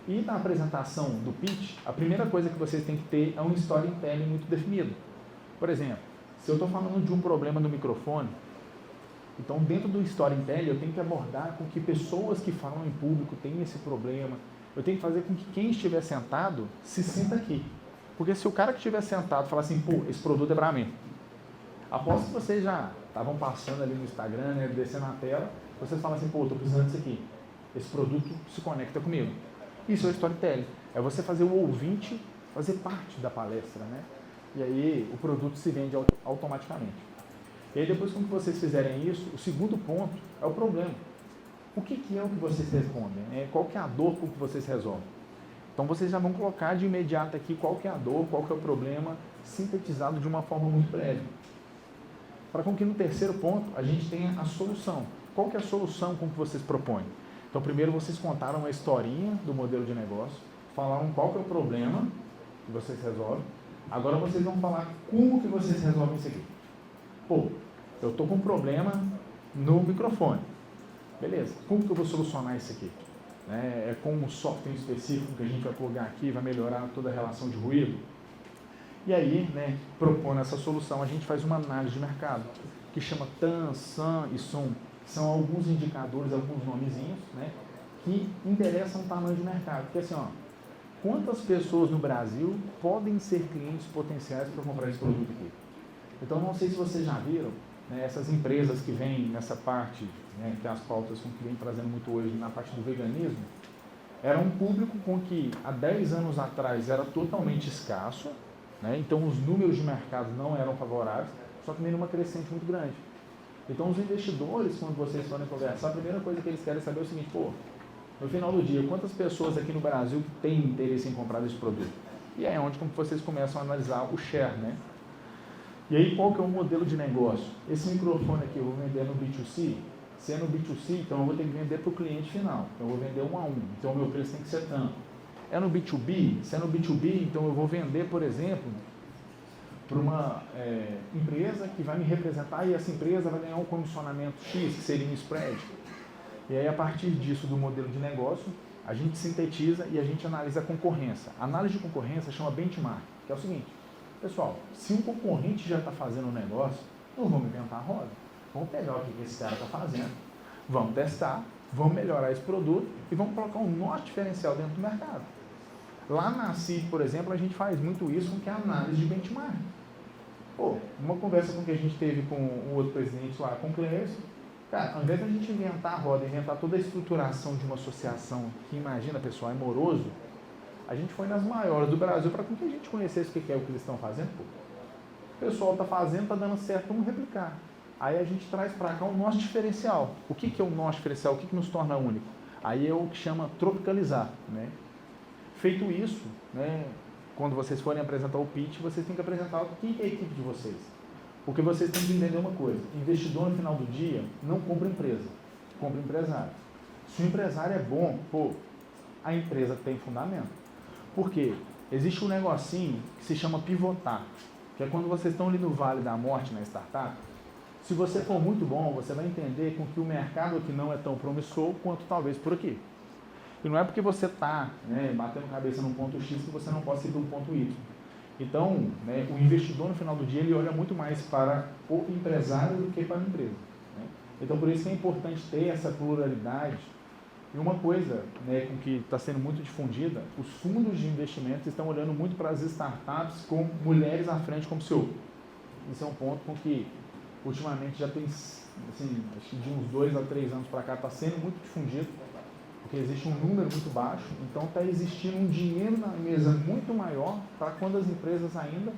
E na apresentação do pitch, a primeira coisa que vocês têm que ter é um storytelling muito definido. Por exemplo, se eu estou falando de um problema no microfone, então dentro do storytelling eu tenho que abordar com que pessoas que falam em público têm esse problema, eu tenho que fazer com que quem estiver sentado se sinta aqui. Porque se o cara que estiver sentado falar assim, pô, esse produto é para mim. Após que vocês já estavam passando ali no Instagram, né, descendo a tela, vocês falam assim, pô, estou precisando disso aqui. Esse produto se conecta comigo. Isso é o storytelling. É você fazer o ouvinte fazer parte da palestra, né? E aí o produto se vende automaticamente. E aí depois que vocês fizerem isso, o segundo ponto é o problema. O que é o que vocês respondem? Qual que é a dor com que vocês resolvem? Então vocês já vão colocar de imediato aqui qual que é a dor, qual que é o problema, sintetizado de uma forma muito breve. Para com que no terceiro ponto a gente tenha a solução. Qual que é a solução com que vocês propõem? Então primeiro vocês contaram uma historinha do modelo de negócio, falaram qual que é o problema que vocês resolvem. Agora vocês vão falar como que vocês resolvem isso aqui. Pô, eu estou com um problema no microfone. Beleza, como que eu vou solucionar isso aqui? É com um software específico que a gente vai plugar aqui, vai melhorar toda a relação de ruído. E aí, né, propondo essa solução, a gente faz uma análise de mercado, que chama TAM, SAM e SUM. São alguns indicadores, alguns nomezinhos, né, que interessam o tamanho de mercado. Porque assim, ó, quantas pessoas no Brasil podem ser clientes potenciais para comprar esse produto aqui? Então, não sei se vocês já viram, né, essas empresas que vêm nessa parte, né, que as pautas que vem trazendo muito hoje na parte do veganismo, era um público com que há 10 anos atrás era totalmente escasso, né? Então os números de mercado não eram favoráveis, só que numa crescente muito grande. Então os investidores, quando vocês forem conversar, a primeira coisa que eles querem saber é o seguinte, pô, no final do dia, quantas pessoas aqui no Brasil têm interesse em comprar esse produto? E aí é onde vocês começam a analisar o share, né? E aí qual que é o modelo de negócio? Esse microfone aqui eu vou vender no B2C, se é no B2C, então eu vou ter que vender para o cliente final, então eu vou vender 1 a 1, então o meu preço tem que ser tanto. É no B2B, se é no B2B, então eu vou vender, por exemplo, para uma empresa que vai me representar e essa empresa vai ganhar um comissionamento X, que seria um spread. E aí, a partir disso, do modelo de negócio, a gente sintetiza e a gente analisa a concorrência. A análise de concorrência chama benchmark, que é o seguinte, pessoal, se um concorrente já está fazendo um negócio, não vamos inventar a roda. Vamos pegar o que esse cara está fazendo, vamos testar, vamos melhorar esse produto e vamos colocar o nosso diferencial dentro do mercado. Lá na CIP, por exemplo, a gente faz muito isso com que é a análise de benchmark. Pô, uma conversa com que a gente teve com o outro presidente lá, com o Clécio, cara, ao invés de a gente inventar a roda, inventar toda a estruturação de uma associação que, imagina, pessoal, é moroso, a gente foi nas maiores do Brasil para que a gente conhecesse o que é o que eles estão fazendo. Pô, o pessoal está fazendo, está dando certo, vamos replicar. Aí a gente traz para cá o nosso diferencial. O que é o nosso diferencial? O que nos torna único? Aí é o que chama tropicalizar, né? Feito isso, né, quando vocês forem apresentar o pitch, vocês têm que apresentar o que é a equipe de vocês. Porque vocês têm que entender uma coisa, investidor no final do dia não compra empresa, compra empresário. Se o empresário é bom, pô, a empresa tem fundamento. Por quê? Existe um negocinho que se chama pivotar, que é quando vocês estão ali no vale da morte na startup. Se você for muito bom, você vai entender com que o mercado aqui não é tão promissor quanto talvez por aqui. E não é porque você está, né, batendo cabeça num ponto X que você não pode ir para um ponto Y. Então, né, o investidor no final do dia ele olha muito mais para o empresário do que para a empresa, né? Então, por isso que é importante ter essa pluralidade. E uma coisa, né, com que está sendo muito difundida, os fundos de investimento estão olhando muito para as startups com mulheres à frente como CEO. Isso é um ponto com que ultimamente já tem, assim, acho que de uns 2 a 3 anos para cá está sendo muito difundido, porque existe um número muito baixo, então está existindo um dinheiro na mesa muito maior para quando as empresas ainda,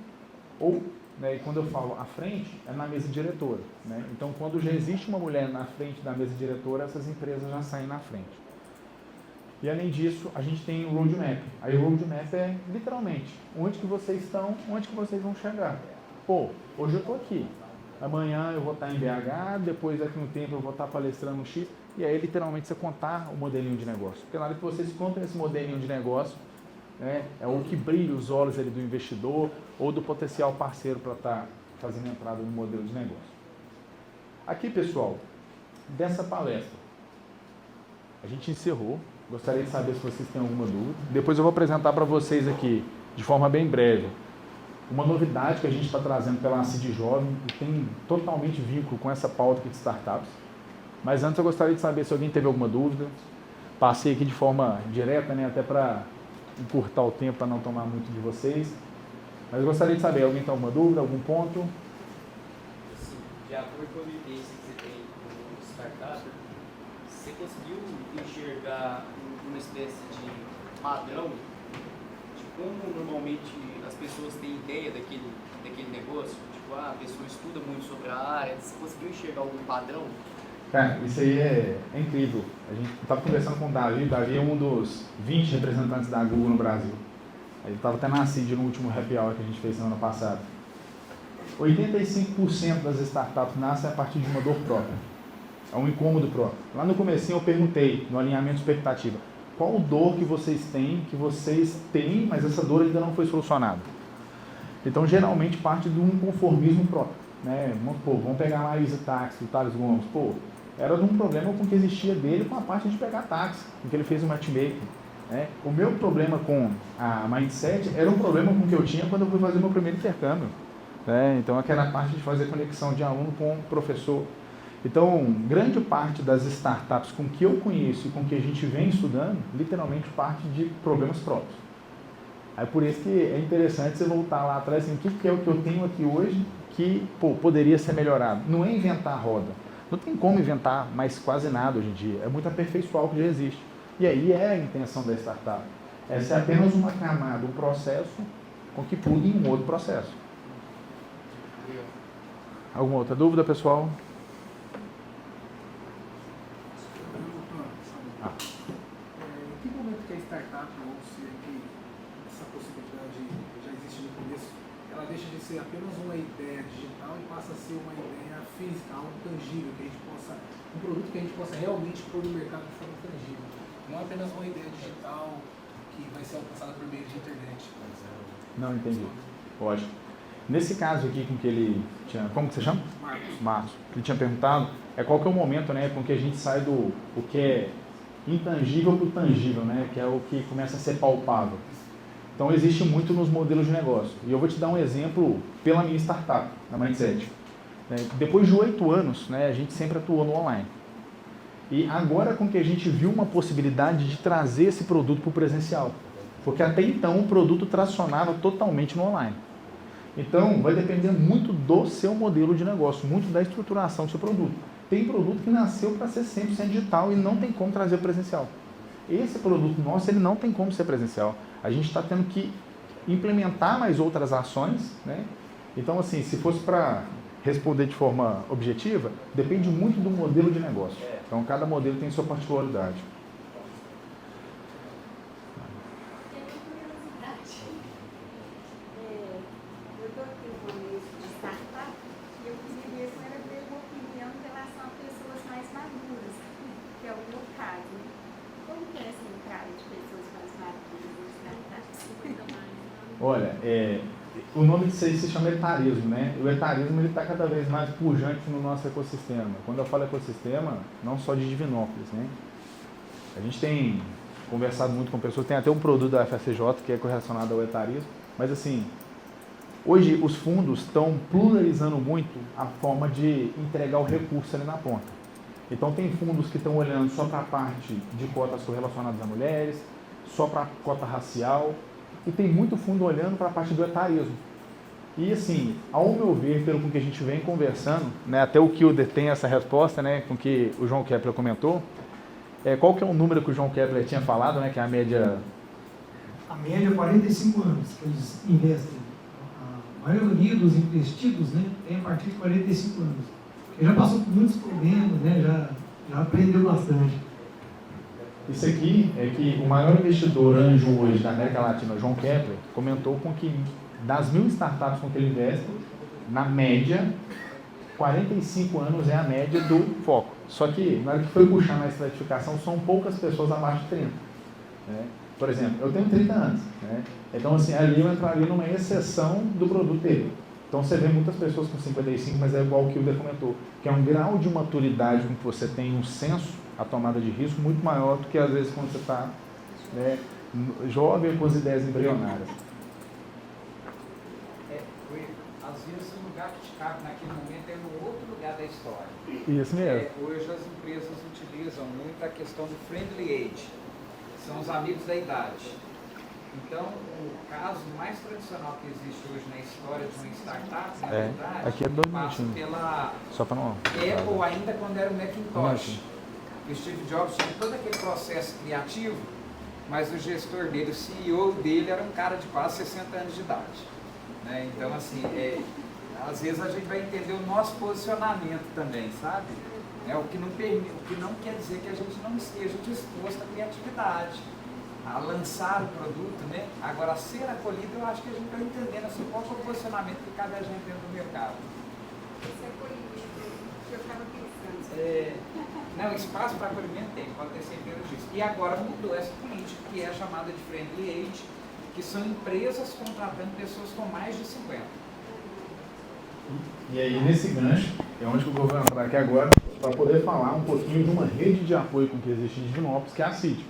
ou, né, e quando eu falo à frente, é na mesa diretora, né? Então, quando já existe uma mulher na frente da mesa diretora, essas empresas já saem na frente. E além disso, a gente tem o roadmap. Aí o roadmap é literalmente onde que vocês estão, onde que vocês vão chegar. Pô, hoje eu estou aqui, amanhã eu vou estar em BH, depois daqui a um tempo eu vou estar palestrando no X, e aí literalmente você contar o modelinho de negócio. Porque na hora que vocês contam esse modelinho de negócio, né, é o que brilha os olhos ali do investidor ou do potencial parceiro para estar fazendo entrada no modelo de negócio. Aqui, pessoal, dessa palestra, a gente encerrou. Gostaria de saber se vocês têm alguma dúvida. Depois eu vou apresentar para vocês aqui, de forma bem breve, uma novidade que a gente está trazendo pela CID Jovem e tem totalmente vínculo com essa pauta aqui de startups. Mas antes eu gostaria de saber se alguém teve alguma dúvida. Passei aqui de forma direta, né, até para encurtar o tempo, para não tomar muito de vocês. Mas eu gostaria de saber, alguém tem alguma dúvida, algum ponto? Assim, de acordo com a vivência que você tem como startup, você conseguiu enxergar uma espécie de padrão de como normalmente as pessoas têm ideia daquele negócio? Tipo, a pessoa estuda muito sobre a área, você conseguiu enxergar algum padrão? Cara, isso aí é incrível. A gente estava conversando com o Davi. O Davi é um dos 20 representantes da Google no Brasil. Ele estava até na CID no último happy hour que a gente fez semana passada. 85% das startups nascem a partir de uma dor própria. É um incômodo próprio. Lá no comecinho eu perguntei, no alinhamento de expectativa, qual dor que vocês têm, mas essa dor ainda não foi solucionada. Então, geralmente, parte de um conformismo próprio, né? Pô, vamos pegar lá a Easy Taxi, o Thales Gomes. Pô, era de um problema com que existia dele com a parte de pegar táxi, com que ele fez o matchmaking, né? O meu problema com a Mindset era um problema com que eu tinha quando eu fui fazer meu primeiro intercâmbio, né? Então, aquela parte de fazer conexão de aluno com professor. Então, grande parte das startups com que eu conheço e com que a gente vem estudando, literalmente parte de problemas próprios. Aí por isso que é interessante você voltar lá atrás, assim, o que é o que eu tenho aqui hoje que, pô, poderia ser melhorado. Não é inventar a roda. Não tem como inventar mais quase nada hoje em dia. É muito aperfeiçoar o que já existe. E aí é a intenção da startup. Essa é apenas uma camada, um processo com que plugue em um outro processo. Alguma outra dúvida, pessoal? Em que momento que a startup, ou se é que essa possibilidade já existe no começo, ela deixa de ser apenas uma ideia digital e passa a ser uma ideia física, algo tangível, que a gente possa, um produto que a gente possa realmente pôr no mercado de forma tangível. Não é apenas uma ideia digital que vai ser alcançada por meio de internet. Não entendi. Ótimo. Nesse caso aqui com que ele tinha... Como que você chama? Marcos. Que ele tinha perguntado, qual que é o momento, né, com que a gente sai do o que é intangível para o tangível, né, que é o que começa a ser palpável. Então existe muito nos modelos de negócio. E eu vou te dar um exemplo pela minha startup, na Mindset. Depois de 8 anos, né, a gente sempre atuou no online. E agora com que a gente viu uma possibilidade de trazer esse produto para o presencial. Porque até então o produto tracionava totalmente no online. Então, vai depender muito do seu modelo de negócio, muito da estruturação do seu produto. Tem produto que nasceu para ser 100% digital e não tem como trazer presencial. Esse produto nosso, ele não tem como ser presencial. A gente está tendo que implementar mais outras ações, né? Então, assim, se fosse para responder de forma objetiva, depende muito do modelo de negócio. Então, cada modelo tem sua particularidade. Olha, o nome disso aí se chama etarismo, né? O etarismo está cada vez mais pujante no nosso ecossistema. Quando eu falo ecossistema, não só de Divinópolis, né? A gente tem conversado muito com pessoas, tem até um produto da FSJ que é correlacionado ao etarismo, mas assim, hoje os fundos estão pluralizando muito a forma de entregar o recurso ali na ponta. Então tem fundos que estão olhando só para a parte de cotas correlacionadas a mulheres, só para a cota racial, e tem muito fundo olhando para a parte do etarismo. E assim, ao meu ver, pelo que a gente vem conversando, né, até o Kilder tem essa resposta, né, com que o João Kepler comentou, qual que é o número que o João Kepler tinha falado, né, que é a média... A média é 45 anos que eles investem. A maioria dos investidos, né, tem a partir de 45 anos. Ele já passou por muitos problemas, né, já aprendeu bastante. Isso aqui é que o maior investidor anjo hoje da América Latina, João Kepler, comentou com que das 1.000 startups com que ele investe, na média, 45 anos é a média do foco. Só que, na hora que foi puxar na estratificação, são poucas pessoas abaixo de 30. Né? Por exemplo, eu tenho 30 anos. Né? Então, assim, ali eu entraria numa exceção do produto dele. Então, você vê muitas pessoas com 55, mas é igual o que o Hilder comentou, que é um grau de maturidade com que você tem um senso, a tomada de risco, muito maior do que, às vezes, quando você está, né, jovem com as ideias embrionárias. Às vezes o lugar que te cabe naquele momento é no outro lugar da história. Isso mesmo. Hoje as empresas utilizam muito a questão do friendly age, que são os amigos da idade. Então, o caso mais tradicional que existe hoje na história de uma startup, na verdade, aqui é passa pela só para não... Apple ainda quando era o Macintosh. O Steve Jobs tinha todo aquele processo criativo, mas o gestor dele, o CEO dele, era um cara de quase 60 anos de idade. Né? Então, assim, às vezes a gente vai entender o nosso posicionamento também, sabe? O que não quer dizer que a gente não esteja disposto à criatividade, a lançar o produto, né? Agora, a ser acolhido, eu acho que a gente está entendendo assim, qual é o posicionamento que cabe a gente dentro do mercado. Esse acolhimento que eu estava pensando. Não, espaço para acolhimento tem, pode ter certeza disso. E agora mudou essa política, que é a chamada de friendly age, que são empresas contratando pessoas com mais de 50. E aí, nesse gancho, é onde que eu vou entrar aqui agora, para poder falar um pouquinho de uma rede de apoio com que existe em Divinópolis, que é a CID.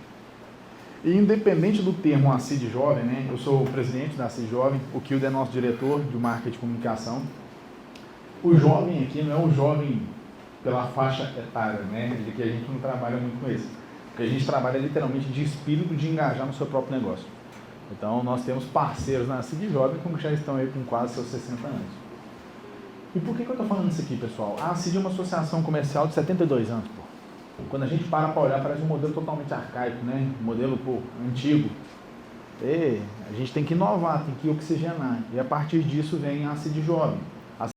E independente do termo a CID Jovem, né, eu sou o presidente da CID Jovem, o Kilder é nosso diretor de marketing e comunicação. O jovem aqui não é um jovem pela faixa etária, né, de que a gente não trabalha muito com isso. Porque a gente trabalha literalmente de espírito de engajar no seu próprio negócio. Então, nós temos parceiros na CID Jovem que já estão aí com quase seus 60 anos. E por que eu estou falando isso aqui, pessoal? A CID é uma associação comercial de 72 anos, pô. Quando a gente para olhar, parece um modelo totalmente arcaico, né? Um modelo antigo. E a gente tem que inovar, tem que oxigenar. E a partir disso vem a Acid Jovem.